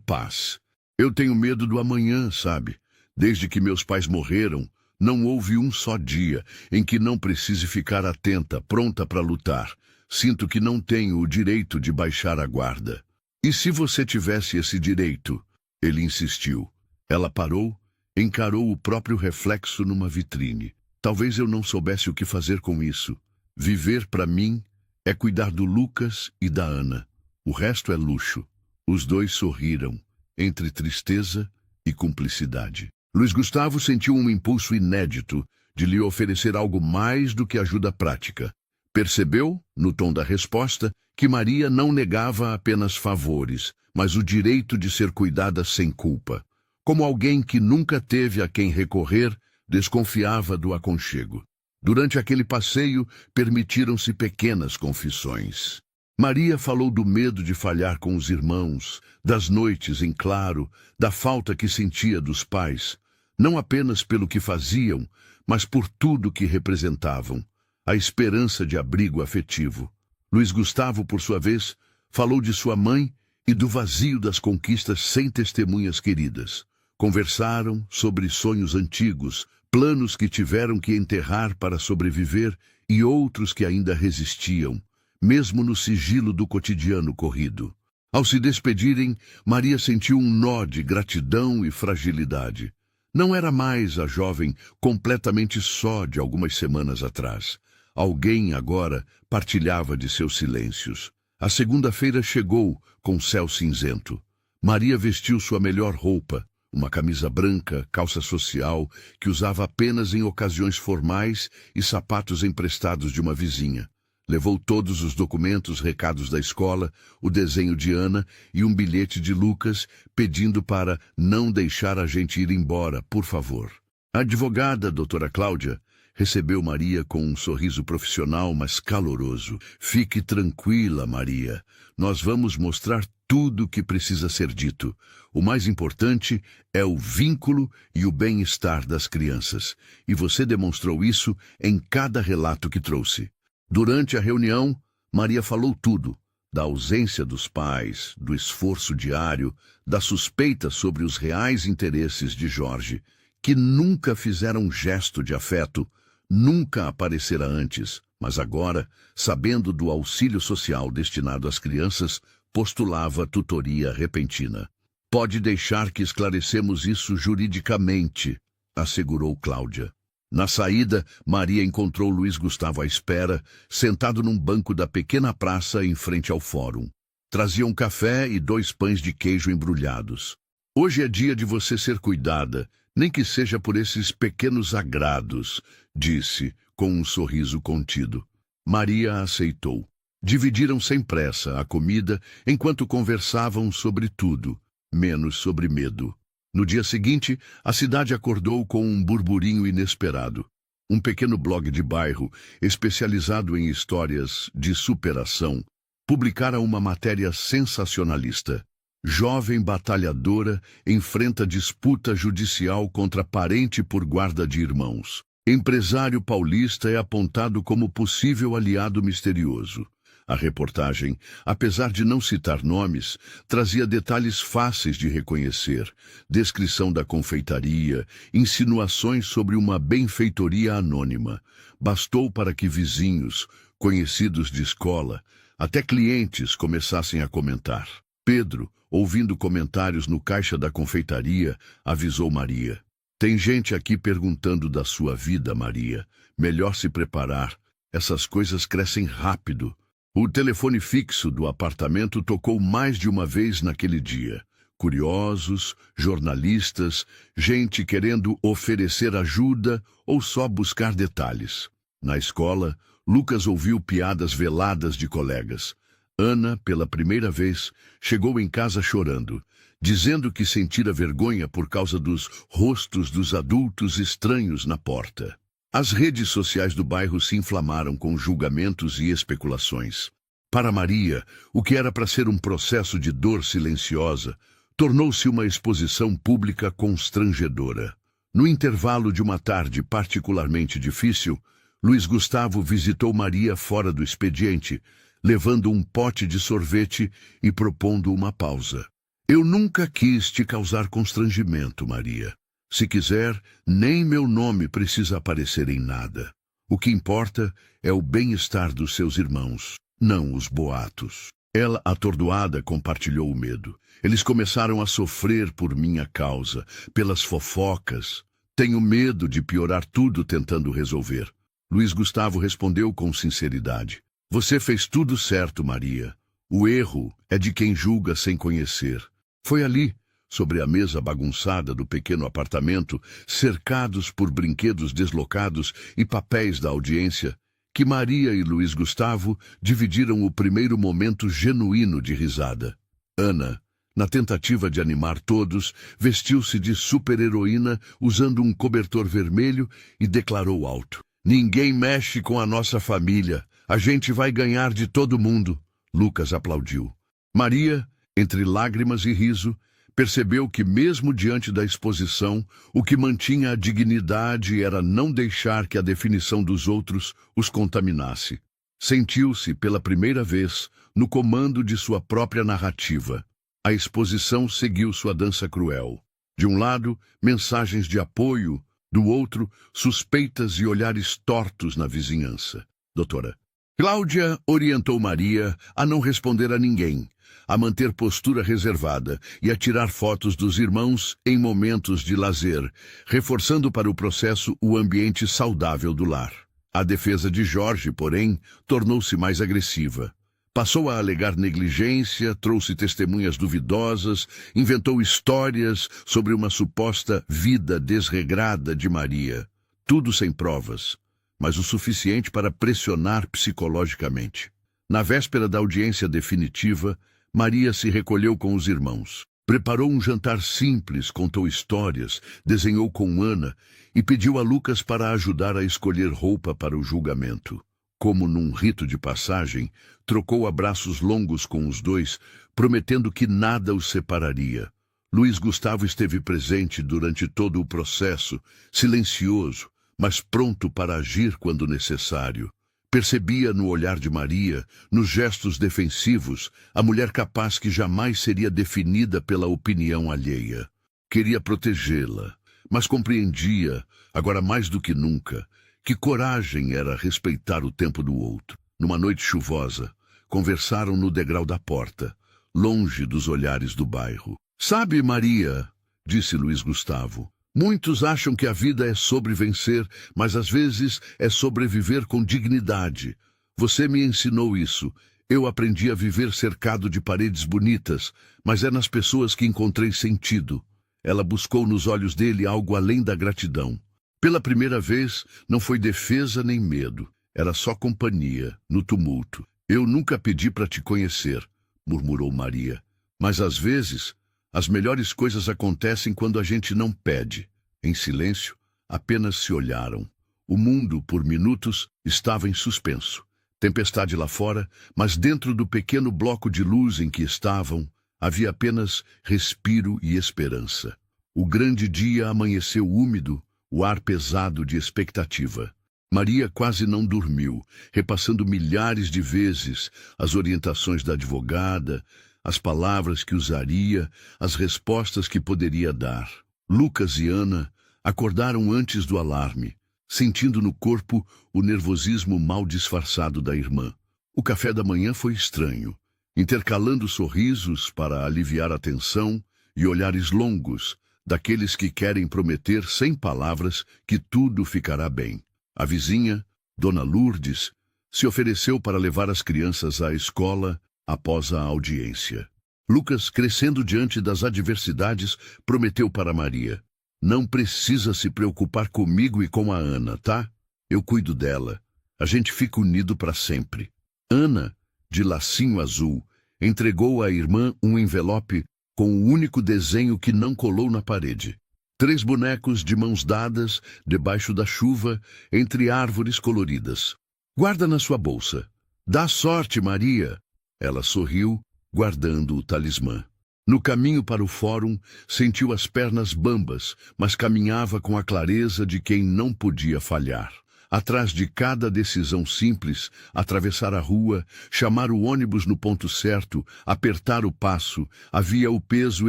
paz. Eu tenho medo do amanhã, sabe? Desde que meus pais morreram, não houve um só dia em que não precise ficar atenta, pronta para lutar. Sinto que não tenho o direito de baixar a guarda. E se você tivesse esse direito? Ele insistiu. Ela parou, encarou o próprio reflexo numa vitrine. Talvez eu não soubesse o que fazer com isso. Viver, para mim, é cuidar do Lucas e da Ana. O resto é luxo. Os dois sorriram, entre tristeza e cumplicidade. Luiz Gustavo sentiu um impulso inédito de lhe oferecer algo mais do que ajuda prática. Percebeu, no tom da resposta, que Maria não negava apenas favores, mas o direito de ser cuidada sem culpa. Como alguém que nunca teve a quem recorrer, desconfiava do aconchego. Durante aquele passeio, permitiram-se pequenas confissões. Maria falou do medo de falhar com os irmãos, das noites em claro, da falta que sentia dos pais, não apenas pelo que faziam, mas por tudo que representavam, a esperança de abrigo afetivo. Luiz Gustavo, por sua vez, falou de sua mãe e do vazio das conquistas sem testemunhas queridas. Conversaram sobre sonhos antigos, planos que tiveram que enterrar para sobreviver e outros que ainda resistiam, mesmo no sigilo do cotidiano corrido. Ao se despedirem, Maria sentiu um nó de gratidão e fragilidade. Não era mais a jovem completamente só de algumas semanas atrás. Alguém agora partilhava de seus silêncios. A segunda-feira chegou com céu cinzento. Maria vestiu sua melhor roupa, uma camisa branca, calça social, que usava apenas em ocasiões formais e sapatos emprestados de uma vizinha. Levou todos os documentos, recados da escola, o desenho de Ana e um bilhete de Lucas pedindo para não deixar a gente ir embora, por favor. A advogada, doutora Cláudia, recebeu Maria com um sorriso profissional, mas caloroso. Fique tranquila, Maria. Nós vamos mostrar tudo o que precisa ser dito. O mais importante é o vínculo e o bem-estar das crianças. E você demonstrou isso em cada relato que trouxe. Durante a reunião, Maria falou tudo. Da ausência dos pais, do esforço diário, da suspeita sobre os reais interesses de Jorge, que nunca fizeram um gesto de afeto, nunca aparecera antes, mas agora, sabendo do auxílio social destinado às crianças, postulava tutoria repentina. Pode deixar que esclarecemos isso juridicamente, assegurou Cláudia. Na saída, Maria encontrou Luiz Gustavo à espera, sentado num banco da pequena praça em frente ao fórum. Trazia um café e 2 pães de queijo embrulhados. Hoje é dia de você ser cuidada, nem que seja por esses pequenos agrados, disse, com um sorriso contido. Maria aceitou. Dividiram sem pressa a comida enquanto conversavam sobre tudo, menos sobre medo. No dia seguinte, a cidade acordou com um burburinho inesperado. Um pequeno blog de bairro, especializado em histórias de superação, publicara uma matéria sensacionalista. Jovem batalhadora enfrenta disputa judicial contra parente por guarda de irmãos. Empresário paulista é apontado como possível aliado misterioso. A reportagem, apesar de não citar nomes, trazia detalhes fáceis de reconhecer, descrição da confeitaria, insinuações sobre uma benfeitoria anônima. Bastou para que vizinhos, conhecidos de escola, até clientes começassem a comentar. Pedro, ouvindo comentários no caixa da confeitaria, avisou Maria. Tem gente aqui perguntando da sua vida, Maria. Melhor se preparar. Essas coisas crescem rápido. O telefone fixo do apartamento tocou mais de uma vez naquele dia. Curiosos, jornalistas, gente querendo oferecer ajuda ou só buscar detalhes. Na escola, Lucas ouviu piadas veladas de colegas. Ana, pela primeira vez, chegou em casa chorando, dizendo que sentira vergonha por causa dos rostos dos adultos estranhos na porta. As redes sociais do bairro se inflamaram com julgamentos e especulações. Para Maria, o que era para ser um processo de dor silenciosa, tornou-se uma exposição pública constrangedora. No intervalo de uma tarde particularmente difícil, Luiz Gustavo visitou Maria fora do expediente, levando um pote de sorvete e propondo uma pausa. Eu nunca quis te causar constrangimento, Maria. Se quiser, nem meu nome precisa aparecer em nada. O que importa é o bem-estar dos seus irmãos, não os boatos. Ela, atordoada, compartilhou o medo. Eles começaram a sofrer por minha causa, pelas fofocas. Tenho medo de piorar tudo tentando resolver. Luiz Gustavo respondeu com sinceridade. Você fez tudo certo, Maria. O erro é de quem julga sem conhecer. Foi ali, sobre a mesa bagunçada do pequeno apartamento, cercados por brinquedos deslocados e papéis da audiência, que Maria e Luiz Gustavo dividiram o primeiro momento genuíno de risada. Ana, na tentativa de animar todos, vestiu-se de super-heroína usando um cobertor vermelho e declarou alto. Ninguém mexe com a nossa família. A gente vai ganhar de todo mundo. Lucas aplaudiu. Maria, entre lágrimas e riso, percebeu que mesmo diante da exposição, o que mantinha a dignidade era não deixar que a definição dos outros os contaminasse. Sentiu-se, pela primeira vez, no comando de sua própria narrativa. A exposição seguiu sua dança cruel. De um lado, mensagens de apoio, do outro, suspeitas e olhares tortos na vizinhança. Doutora Cláudia orientou Maria a não responder a ninguém, a manter postura reservada e a tirar fotos dos irmãos em momentos de lazer, reforçando para o processo o ambiente saudável do lar. A defesa de Jorge, porém, tornou-se mais agressiva. Passou a alegar negligência, trouxe testemunhas duvidosas, inventou histórias sobre uma suposta vida desregrada de Maria. Tudo sem provas, mas o suficiente para pressionar psicologicamente. Na véspera da audiência definitiva, Maria se recolheu com os irmãos. Preparou um jantar simples, contou histórias, desenhou com Ana e pediu a Lucas para ajudar a escolher roupa para o julgamento. Como num rito de passagem, trocou abraços longos com os dois, prometendo que nada os separaria. Luiz Gustavo esteve presente durante todo o processo, silencioso, mas pronto para agir quando necessário. Percebia no olhar de Maria, nos gestos defensivos, a mulher capaz que jamais seria definida pela opinião alheia. Queria protegê-la, mas compreendia, agora mais do que nunca, que coragem era respeitar o tempo do outro. Numa noite chuvosa, conversaram no degrau da porta, longe dos olhares do bairro. Sabe, Maria, disse Luiz Gustavo, muitos acham que a vida é sobre vencer, mas às vezes é sobreviver com dignidade. Você me ensinou isso. Eu aprendi a viver cercado de paredes bonitas, mas é nas pessoas que encontrei sentido. Ela buscou nos olhos dele algo além da gratidão. Pela primeira vez, não foi defesa nem medo. Era só companhia, no tumulto. Eu nunca pedi para te conhecer, murmurou Maria. Mas às vezes, as melhores coisas acontecem quando a gente não pede. Em silêncio, apenas se olharam. O mundo, por minutos, estava em suspenso. Tempestade lá fora, mas dentro do pequeno bloco de luz em que estavam, havia apenas respiro e esperança. O grande dia amanheceu úmido, o ar pesado de expectativa. Maria quase não dormiu, repassando milhares de vezes as orientações da advogada, as palavras que usaria, as respostas que poderia dar. Lucas e Ana acordaram antes do alarme, sentindo no corpo o nervosismo mal disfarçado da irmã. O café da manhã foi estranho, intercalando sorrisos para aliviar a tensão e olhares longos, daqueles que querem prometer sem palavras que tudo ficará bem. A vizinha, Dona Lourdes, se ofereceu para levar as crianças à escola após a audiência. Lucas, crescendo diante das adversidades, prometeu para Maria: não precisa se preocupar comigo e com a Ana, tá? Eu cuido dela. A gente fica unido para sempre. Ana, de lacinho azul, entregou à irmã um envelope com o único desenho que não colou na parede. 3 bonecos de mãos dadas, debaixo da chuva, entre árvores coloridas. Guarda na sua bolsa. Dá sorte, Maria. Ela sorriu, guardando o talismã. No caminho para o fórum, sentiu as pernas bambas, mas caminhava com a clareza de quem não podia falhar. Atrás de cada decisão simples, atravessar a rua, chamar o ônibus no ponto certo, apertar o passo, havia o peso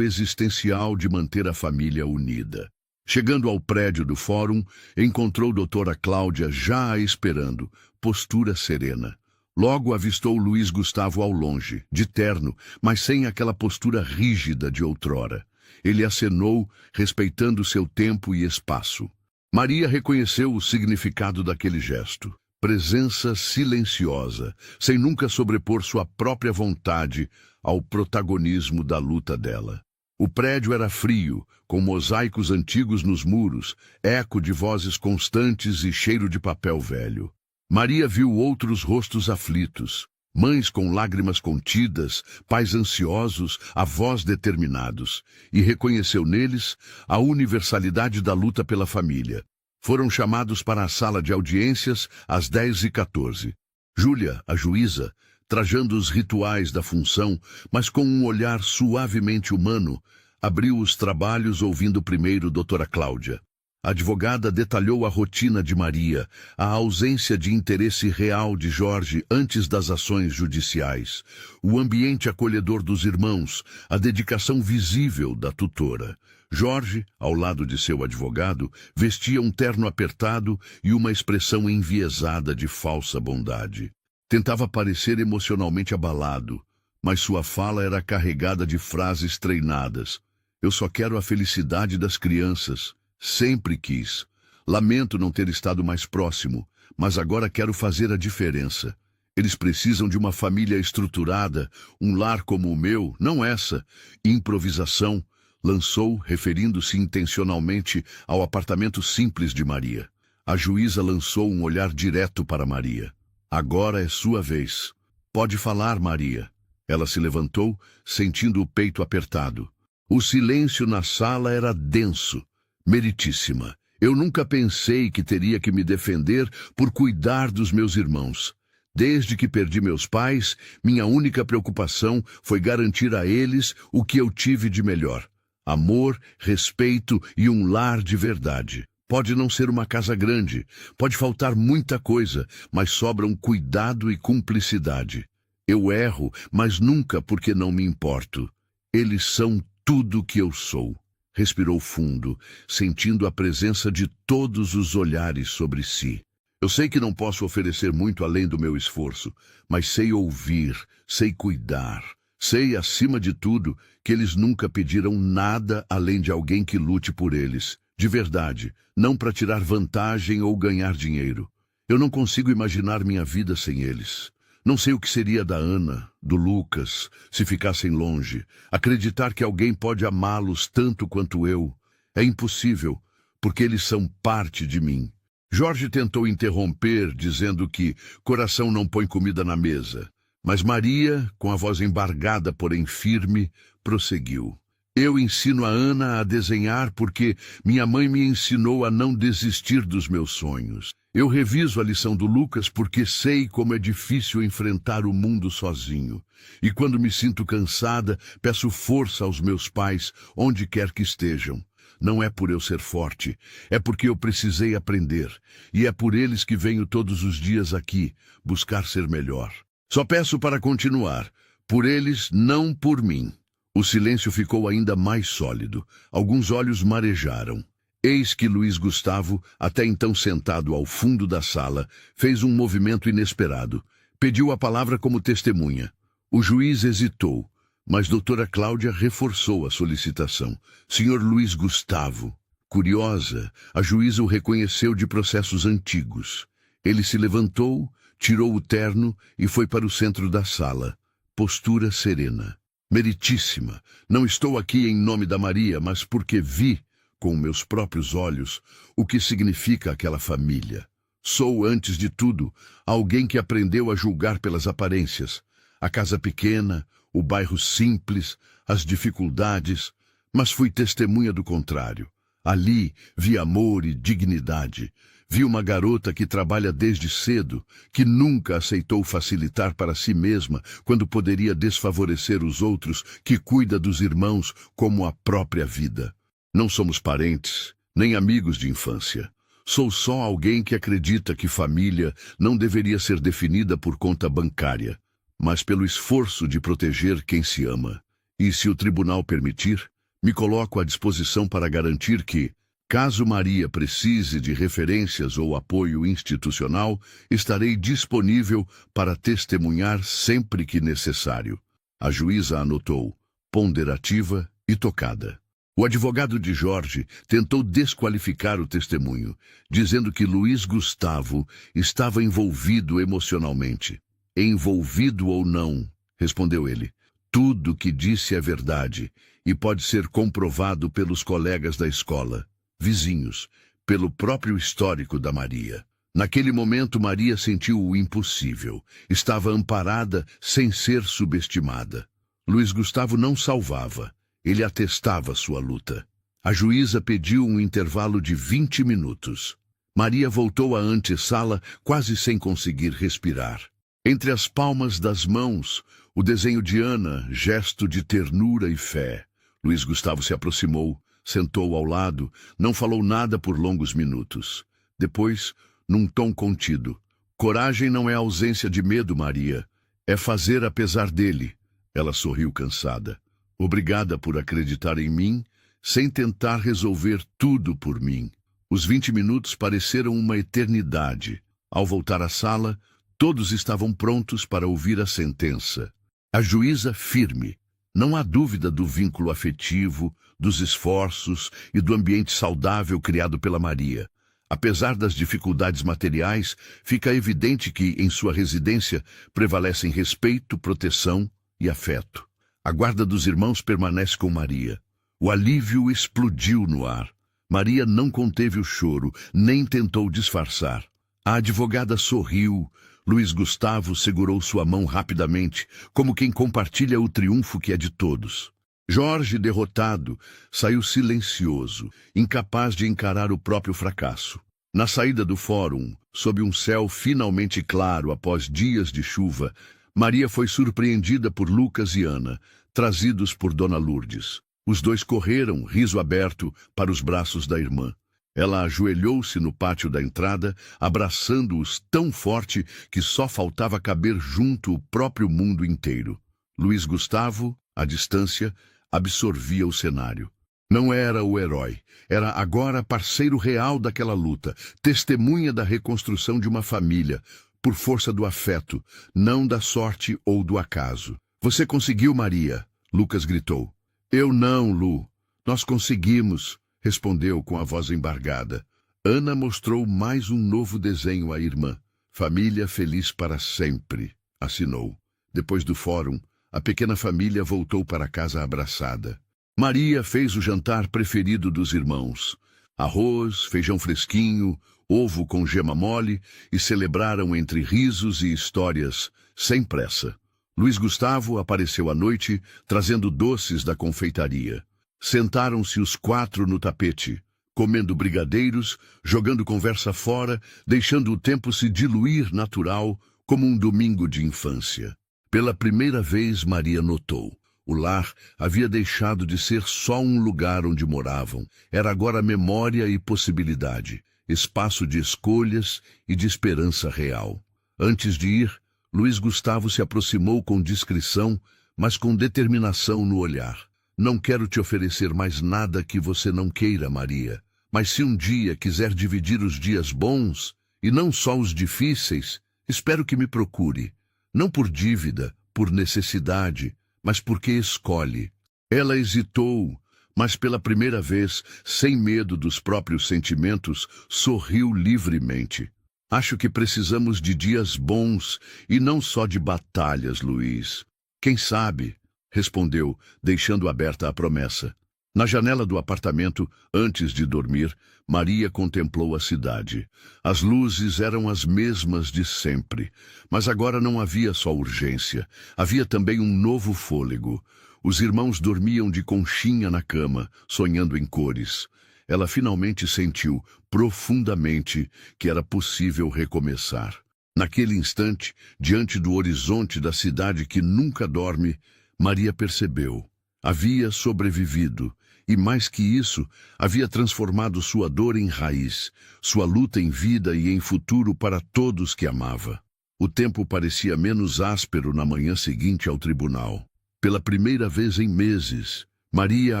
existencial de manter a família unida. Chegando ao prédio do fórum, encontrou doutora Cláudia já a esperando, postura serena. Logo avistou Luiz Gustavo ao longe, de terno, mas sem aquela postura rígida de outrora. Ele acenou, respeitando seu tempo e espaço. Maria reconheceu o significado daquele gesto. Presença silenciosa, sem nunca sobrepor sua própria vontade ao protagonismo da luta dela. O prédio era frio, com mosaicos antigos nos muros, eco de vozes constantes e cheiro de papel velho. Maria viu outros rostos aflitos, mães com lágrimas contidas, pais ansiosos, avós determinados, e reconheceu neles a universalidade da luta pela família. Foram chamados para a sala de audiências às 10h14. Júlia, a juíza, trajando os rituais da função, mas com um olhar suavemente humano, abriu os trabalhos ouvindo primeiro doutora Cláudia. A advogada detalhou a rotina de Maria, a ausência de interesse real de Jorge antes das ações judiciais, o ambiente acolhedor dos irmãos, a dedicação visível da tutora. Jorge, ao lado de seu advogado, vestia um terno apertado e uma expressão enviesada de falsa bondade. Tentava parecer emocionalmente abalado, mas sua fala era carregada de frases treinadas. Eu só quero a felicidade das crianças. Sempre quis. Lamento não ter estado mais próximo, mas agora quero fazer a diferença. Eles precisam de uma família estruturada, um lar como o meu, não essa. Improvisação, lançou, referindo-se intencionalmente ao apartamento simples de Maria. A juíza lançou um olhar direto para Maria. Agora é sua vez. Pode falar, Maria. Ela se levantou, sentindo o peito apertado. O silêncio na sala era denso. Meritíssima, eu nunca pensei que teria que me defender por cuidar dos meus irmãos. Desde que perdi meus pais, minha única preocupação foi garantir a eles o que eu tive de melhor. Amor, respeito e um lar de verdade. Pode não ser uma casa grande, pode faltar muita coisa, mas sobram cuidado e cumplicidade. Eu erro, mas nunca porque não me importo. Eles são tudo que eu sou. Respirou fundo, sentindo a presença de todos os olhares sobre si. Eu sei que não posso oferecer muito além do meu esforço, mas sei ouvir, sei cuidar. Sei, acima de tudo, que eles nunca pediram nada além de alguém que lute por eles. De verdade, não para tirar vantagem ou ganhar dinheiro. Eu não consigo imaginar minha vida sem eles. Não sei o que seria da Ana, do Lucas, se ficassem longe. Acreditar que alguém pode amá-los tanto quanto eu é impossível, porque eles são parte de mim. Jorge tentou interromper, dizendo que coração não põe comida na mesa. Mas Maria, com a voz embargada, porém firme, prosseguiu. Eu ensino a Ana a desenhar porque minha mãe me ensinou a não desistir dos meus sonhos. Eu reviso a lição do Lucas porque sei como é difícil enfrentar o mundo sozinho. E quando me sinto cansada, peço força aos meus pais, onde quer que estejam. Não é por eu ser forte, é porque eu precisei aprender. E é por eles que venho todos os dias aqui, buscar ser melhor. Só peço para continuar, por eles, não por mim. O silêncio ficou ainda mais sólido. Alguns olhos marejaram. Eis que Luiz Gustavo, até então sentado ao fundo da sala, fez um movimento inesperado. Pediu a palavra como testemunha. O juiz hesitou, mas doutora Cláudia reforçou a solicitação. Senhor Luiz Gustavo. Curiosa, a juíza o reconheceu de processos antigos. Ele se levantou, tirou o terno e foi para o centro da sala. Postura serena. Meritíssima, não estou aqui em nome da Maria, mas porque vi, com meus próprios olhos, o que significa aquela família. Sou, antes de tudo, alguém que aprendeu a julgar pelas aparências. A casa pequena, o bairro simples, as dificuldades, mas fui testemunha do contrário. Ali vi amor e dignidade. Vi uma garota que trabalha desde cedo, que nunca aceitou facilitar para si mesma quando poderia desfavorecer os outros, que cuida dos irmãos como a própria vida. Não somos parentes, nem amigos de infância. Sou só alguém que acredita que família não deveria ser definida por conta bancária, mas pelo esforço de proteger quem se ama. E, se o tribunal permitir, me coloco à disposição para garantir que, caso Maria precise de referências ou apoio institucional, estarei disponível para testemunhar sempre que necessário. A juíza anotou, ponderativa e tocada. O advogado de Jorge tentou desqualificar o testemunho, dizendo que Luiz Gustavo estava envolvido emocionalmente. Envolvido ou não, respondeu ele, tudo que disse é verdade e pode ser comprovado pelos colegas da escola, vizinhos, pelo próprio histórico da Maria. Naquele momento, Maria sentiu o impossível. Estava amparada sem ser subestimada. Luiz Gustavo não salvava. Ele atestava sua luta. A juíza pediu um intervalo de 20 minutos. Maria voltou à antessala quase sem conseguir respirar. Entre as palmas das mãos, o desenho de Ana, gesto de ternura e fé. Luiz Gustavo se aproximou, sentou ao lado, não falou nada por longos minutos. Depois, num tom contido, coragem não é ausência de medo, Maria. É fazer apesar dele. Ela sorriu cansada. Obrigada por acreditar em mim, sem tentar resolver tudo por mim. Os 20 minutos pareceram uma eternidade. Ao voltar à sala, todos estavam prontos para ouvir a sentença. A juíza firme. Não há dúvida do vínculo afetivo, dos esforços e do ambiente saudável criado pela Maria. Apesar das dificuldades materiais, fica evidente que, em sua residência, prevalecem respeito, proteção e afeto. A guarda dos irmãos permanece com Maria. O alívio explodiu no ar. Maria não conteve o choro, nem tentou disfarçar. A advogada sorriu. Luiz Gustavo segurou sua mão rapidamente, como quem compartilha o triunfo que é de todos. Jorge, derrotado, saiu silencioso, incapaz de encarar o próprio fracasso. Na saída do fórum, sob um céu finalmente claro após dias de chuva, Maria foi surpreendida por Lucas e Ana, trazidos por Dona Lourdes. Os dois correram, riso aberto, para os braços da irmã. Ela ajoelhou-se no pátio da entrada, abraçando-os tão forte que só faltava caber junto o próprio mundo inteiro. Luiz Gustavo, à distância, absorvia o cenário. Não era o herói, era agora parceiro real daquela luta, testemunha da reconstrução de uma família, por força do afeto, não da sorte ou do acaso. Você conseguiu, Maria, Lucas gritou. Eu não, Lu. Nós conseguimos, respondeu com a voz embargada. Ana mostrou mais um novo desenho à irmã. Família feliz para sempre, assinou. Depois do fórum, a pequena família voltou para casa abraçada. Maria fez o jantar preferido dos irmãos. Arroz, feijão fresquinho, ovo com gema mole, e celebraram entre risos e histórias, sem pressa. Luiz Gustavo apareceu à noite, trazendo doces da confeitaria. Sentaram-se os 4 no tapete, comendo brigadeiros, jogando conversa fora, deixando o tempo se diluir natural, como um domingo de infância. Pela primeira vez, Maria notou. O lar havia deixado de ser só um lugar onde moravam. Era agora memória e possibilidade, espaço de escolhas e de esperança real. Antes de ir, Luiz Gustavo se aproximou com discrição, mas com determinação no olhar. Não quero te oferecer mais nada que você não queira, Maria. Mas se um dia quiser dividir os dias bons, e não só os difíceis, espero que me procure. Não por dívida, por necessidade, mas porque escolhe. Ela hesitou, mas pela primeira vez, sem medo dos próprios sentimentos, sorriu livremente. Acho que precisamos de dias bons e não só de batalhas, Luiz. Quem sabe? Respondeu, deixando aberta a promessa. Na janela do apartamento, antes de dormir, Maria contemplou a cidade. As luzes eram as mesmas de sempre, mas agora não havia só urgência, havia também um novo fôlego. Os irmãos dormiam de conchinha na cama, sonhando em cores. Ela finalmente sentiu, profundamente, que era possível recomeçar. Naquele instante, diante do horizonte da cidade que nunca dorme, Maria percebeu. Havia sobrevivido, e mais que isso, havia transformado sua dor em raiz, sua luta em vida e em futuro para todos que amava. O tempo parecia menos áspero na manhã seguinte ao tribunal. Pela primeira vez em meses, Maria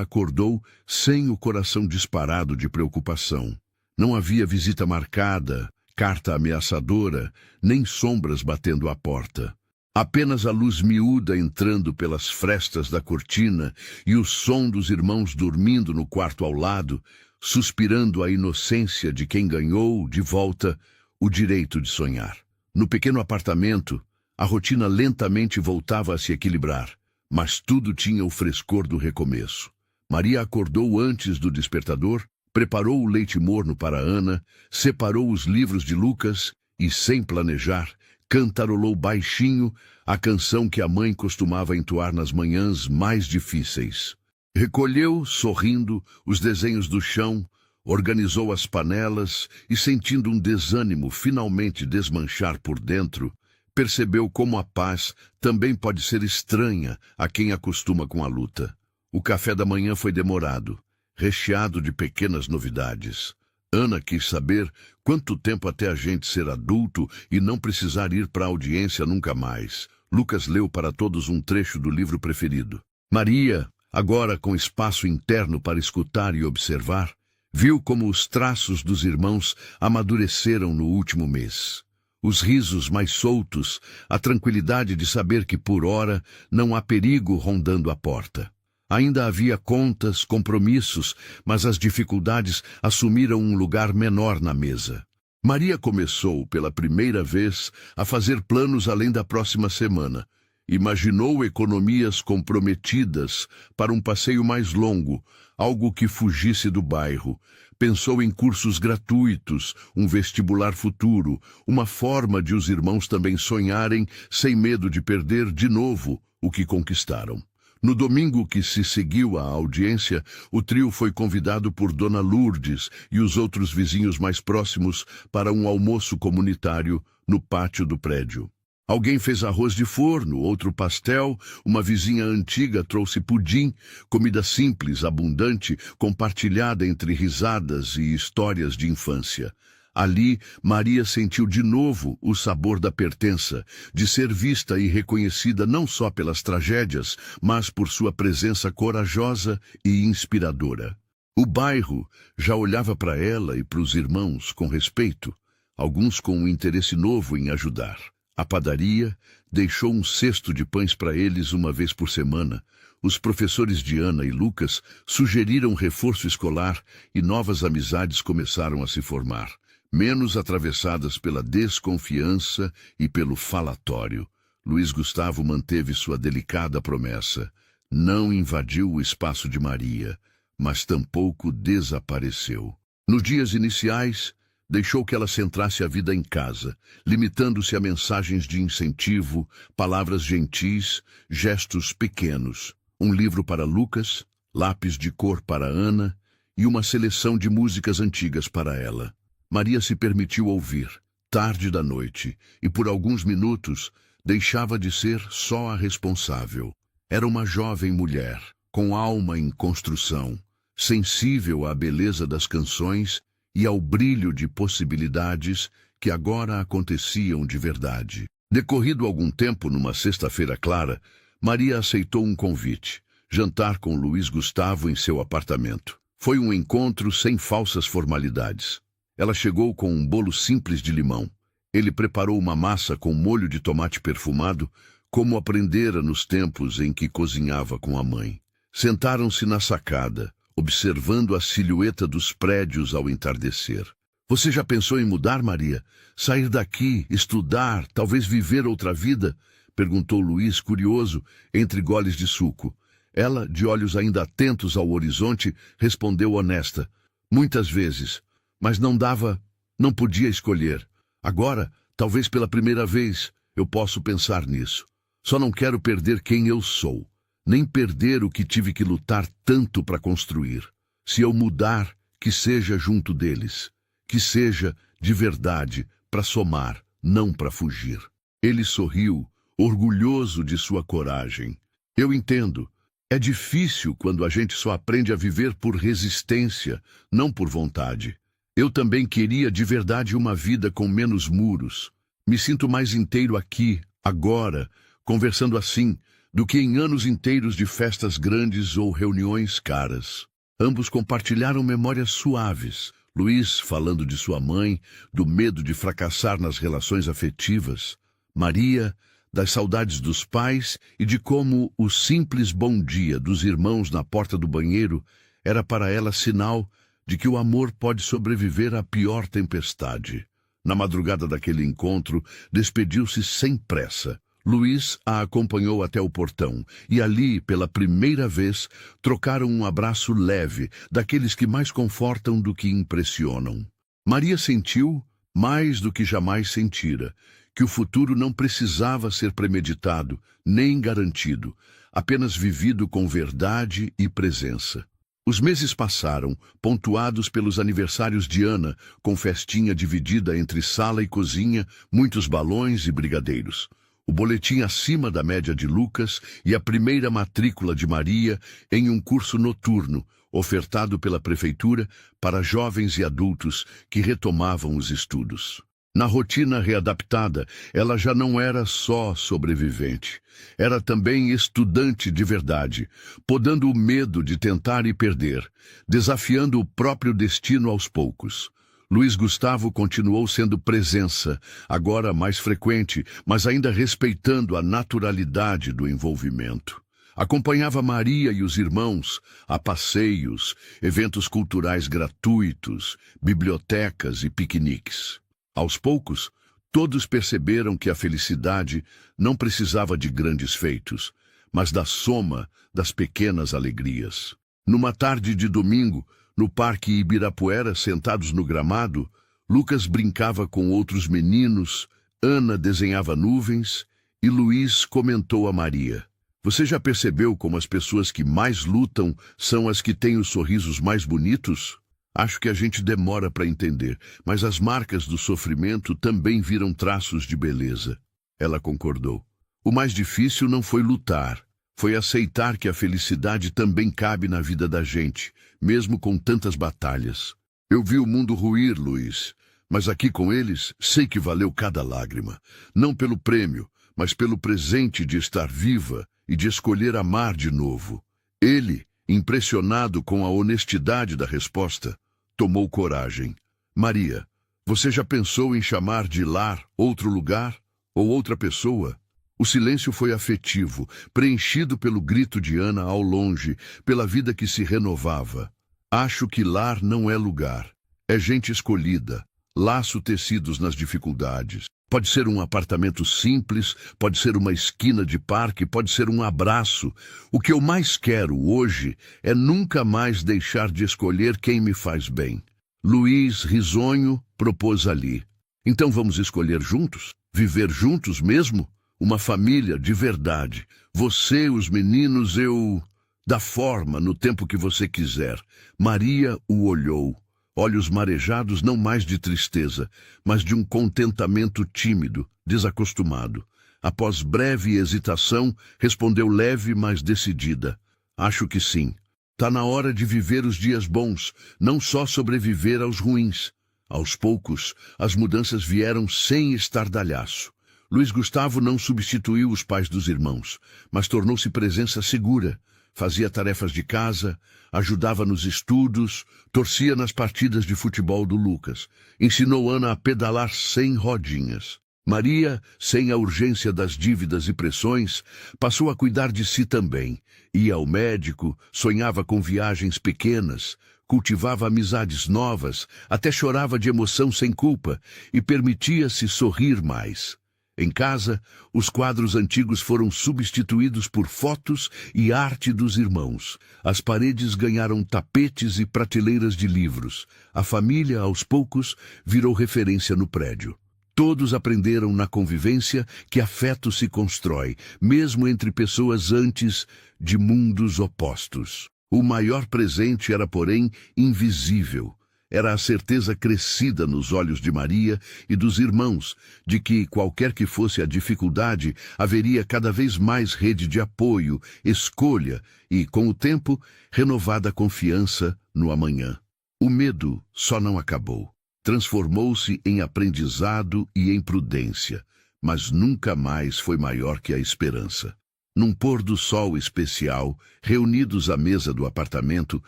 acordou sem o coração disparado de preocupação. Não havia visita marcada, carta ameaçadora, nem sombras batendo à porta. Apenas a luz miúda entrando pelas frestas da cortina e o som dos irmãos dormindo no quarto ao lado, suspirando a inocência de quem ganhou, de volta, o direito de sonhar. No pequeno apartamento, a rotina lentamente voltava a se equilibrar, mas tudo tinha o frescor do recomeço. Maria acordou antes do despertador, preparou o leite morno para Ana, separou os livros de Lucas e, sem planejar, cantarolou baixinho a canção que a mãe costumava entoar nas manhãs mais difíceis. Recolheu, sorrindo, os desenhos do chão, organizou as panelas e, sentindo um desânimo finalmente desmanchar por dentro, percebeu como a paz também pode ser estranha a quem acostuma com a luta. O café da manhã foi demorado, recheado de pequenas novidades. Ana quis saber quanto tempo até a gente ser adulto e não precisar ir para a audiência nunca mais. Lucas leu para todos um trecho do livro preferido. Maria, agora com espaço interno para escutar e observar, viu como os traços dos irmãos amadureceram no último mês. Os risos mais soltos, a tranquilidade de saber que por ora não há perigo rondando a porta. Ainda havia contas, compromissos, mas as dificuldades assumiram um lugar menor na mesa. Maria começou, pela primeira vez, a fazer planos além da próxima semana. Imaginou economias comprometidas para um passeio mais longo, algo que fugisse do bairro. Pensou em cursos gratuitos, um vestibular futuro, uma forma de os irmãos também sonharem sem medo de perder de novo o que conquistaram. No domingo que se seguiu à audiência, o trio foi convidado por Dona Lourdes e os outros vizinhos mais próximos para um almoço comunitário no pátio do prédio. Alguém fez arroz de forno, outro pastel, uma vizinha antiga trouxe pudim, comida simples, abundante, compartilhada entre risadas e histórias de infância. Ali, Maria sentiu de novo o sabor da pertença, de ser vista e reconhecida não só pelas tragédias, mas por sua presença corajosa e inspiradora. O bairro já olhava para ela e para os irmãos com respeito, alguns com um interesse novo em ajudar. A padaria deixou um cesto de pães para eles uma vez por semana. Os professores de Ana e Lucas sugeriram reforço escolar e novas amizades começaram a se formar, menos atravessadas pela desconfiança e pelo falatório. Luiz Gustavo manteve sua delicada promessa. Não invadiu o espaço de Maria, mas tampouco desapareceu. Nos dias iniciais, deixou que ela centrasse a vida em casa, limitando-se a mensagens de incentivo, palavras gentis, gestos pequenos. Um livro para Lucas, lápis de cor para Ana e uma seleção de músicas antigas para ela. Maria se permitiu ouvir, tarde da noite, e por alguns minutos deixava de ser só a responsável. Era uma jovem mulher, com alma em construção, sensível à beleza das canções e ao brilho de possibilidades que agora aconteciam de verdade. Decorrido algum tempo, numa sexta-feira clara, Maria aceitou um convite, jantar com Luiz Gustavo em seu apartamento. Foi um encontro sem falsas formalidades. Ela chegou com um bolo simples de limão. Ele preparou uma massa com molho de tomate perfumado, como aprendera nos tempos em que cozinhava com a mãe. Sentaram-se na sacada, observando a silhueta dos prédios ao entardecer. Você já pensou em mudar, Maria? Sair daqui, estudar, talvez viver outra vida? Perguntou Luiz, curioso, entre goles de suco. Ela, de olhos ainda atentos ao horizonte, respondeu honesta. Muitas vezes. Mas não podia escolher. Agora, talvez pela primeira vez, eu posso pensar nisso. Só não quero perder quem eu sou, nem perder o que tive que lutar tanto para construir. Se eu mudar, que seja junto deles. Que seja, de verdade, para somar, não para fugir. Ele sorriu, orgulhoso de sua coragem. Eu entendo. É difícil quando a gente só aprende a viver por resistência, não por vontade. Eu também queria de verdade uma vida com menos muros. Me sinto mais inteiro aqui, agora, conversando assim, do que em anos inteiros de festas grandes ou reuniões caras. Ambos compartilharam memórias suaves. Luiz falando de sua mãe, do medo de fracassar nas relações afetivas. Maria, das saudades dos pais e de como o simples bom dia dos irmãos na porta do banheiro era para ela sinal de que o amor pode sobreviver à pior tempestade. Na madrugada daquele encontro, despediu-se sem pressa. Luiz a acompanhou até o portão e ali, pela primeira vez, trocaram um abraço leve, daqueles que mais confortam do que impressionam. Maria sentiu, mais do que jamais sentira, que o futuro não precisava ser premeditado, nem garantido, apenas vivido com verdade e presença. Os meses passaram, pontuados pelos aniversários de Ana, com festinha dividida entre sala e cozinha, muitos balões e brigadeiros. O boletim acima da média de Lucas e a primeira matrícula de Maria em um curso noturno, ofertado pela prefeitura para jovens e adultos que retomavam os estudos. Na rotina readaptada, ela já não era só sobrevivente. Era também estudante de verdade, podando o medo de tentar e perder, desafiando o próprio destino aos poucos. Luiz Gustavo continuou sendo presença, agora mais frequente, mas ainda respeitando a naturalidade do envolvimento. Acompanhava Maria e os irmãos a passeios, eventos culturais gratuitos, bibliotecas e piqueniques. Aos poucos, todos perceberam que a felicidade não precisava de grandes feitos, mas da soma das pequenas alegrias. Numa tarde de domingo, no Parque Ibirapuera, sentados no gramado, Lucas brincava com outros meninos, Ana desenhava nuvens e Luiz comentou a Maria. Você já percebeu como as pessoas que mais lutam são as que têm os sorrisos mais bonitos? Acho que a gente demora para entender, mas as marcas do sofrimento também viram traços de beleza. Ela concordou. O mais difícil não foi lutar, foi aceitar que a felicidade também cabe na vida da gente, mesmo com tantas batalhas. Eu vi o mundo ruir, Luiz, mas aqui com eles sei que valeu cada lágrima. Não pelo prêmio, mas pelo presente de estar viva e de escolher amar de novo. Ele, impressionado com a honestidade da resposta, tomou coragem. Maria, você já pensou em chamar de lar outro lugar ou outra pessoa? O silêncio foi afetivo, preenchido pelo grito de Ana ao longe, pela vida que se renovava. Acho que lar não é lugar. É gente escolhida, laço tecidos nas dificuldades. Pode ser um apartamento simples, pode ser uma esquina de parque, pode ser um abraço. O que eu mais quero hoje é nunca mais deixar de escolher quem me faz bem. Luiz, risonho, propôs ali. Então vamos escolher juntos? Viver juntos mesmo? Uma família de verdade. Você, os meninos, eu... Da forma, no tempo que você quiser. Maria o olhou. Olhos marejados não mais de tristeza, mas de um contentamento tímido, desacostumado. Após breve hesitação, respondeu leve, mas decidida. Acho que sim. Tá na hora de viver os dias bons, não só sobreviver aos ruins. Aos poucos, as mudanças vieram sem estardalhaço. Luiz Gustavo não substituiu os pais dos irmãos, mas tornou-se presença segura. Fazia tarefas de casa, ajudava nos estudos, torcia nas partidas de futebol do Lucas. Ensinou Ana a pedalar sem rodinhas. Maria, sem a urgência das dívidas e pressões, passou a cuidar de si também. Ia ao médico, sonhava com viagens pequenas, cultivava amizades novas, até chorava de emoção sem culpa e permitia-se sorrir mais. Em casa, os quadros antigos foram substituídos por fotos e arte dos irmãos. As paredes ganharam tapetes e prateleiras de livros. A família, aos poucos, virou referência no prédio. Todos aprenderam na convivência que afeto se constrói, mesmo entre pessoas antes de mundos opostos. O maior presente era, porém, invisível. Era a certeza crescida nos olhos de Maria e dos irmãos de que, qualquer que fosse a dificuldade, haveria cada vez mais rede de apoio, escolha e, com o tempo, renovada confiança no amanhã. O medo só não acabou. Transformou-se em aprendizado e em prudência, mas nunca mais foi maior que a esperança. Num pôr do sol especial, reunidos à mesa do apartamento,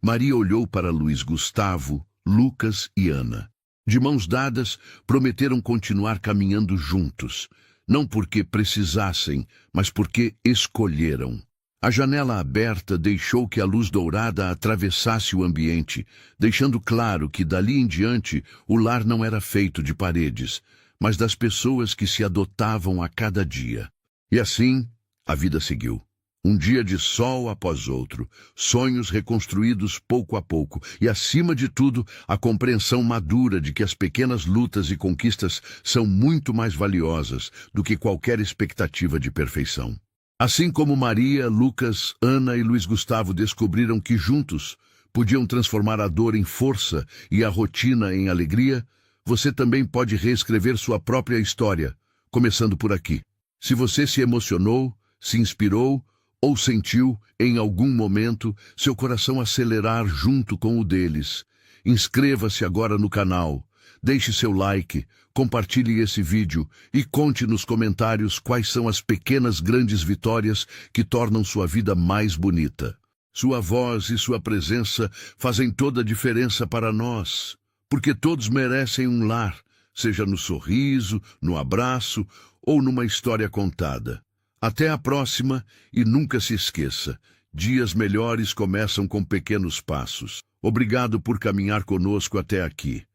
Maria olhou para Luiz Gustavo, Lucas e Ana. De mãos dadas, prometeram continuar caminhando juntos, não porque precisassem, mas porque escolheram. A janela aberta deixou que a luz dourada atravessasse o ambiente, deixando claro que dali em diante o lar não era feito de paredes, mas das pessoas que se adotavam a cada dia. E assim, a vida seguiu. Um dia de sol após outro, sonhos reconstruídos pouco a pouco e, acima de tudo, a compreensão madura de que as pequenas lutas e conquistas são muito mais valiosas do que qualquer expectativa de perfeição. Assim como Maria, Lucas, Ana e Luiz Gustavo descobriram que juntos podiam transformar a dor em força e a rotina em alegria, você também pode reescrever sua própria história, começando por aqui. Se você se emocionou, se inspirou ou sentiu, em algum momento, seu coração acelerar junto com o deles, inscreva-se agora no canal, deixe seu like, compartilhe esse vídeo e conte nos comentários quais são as pequenas grandes vitórias que tornam sua vida mais bonita. Sua voz e sua presença fazem toda a diferença para nós, porque todos merecem um lar, seja no sorriso, no abraço ou numa história contada. Até a próxima e nunca se esqueça, dias melhores começam com pequenos passos. Obrigado por caminhar conosco até aqui.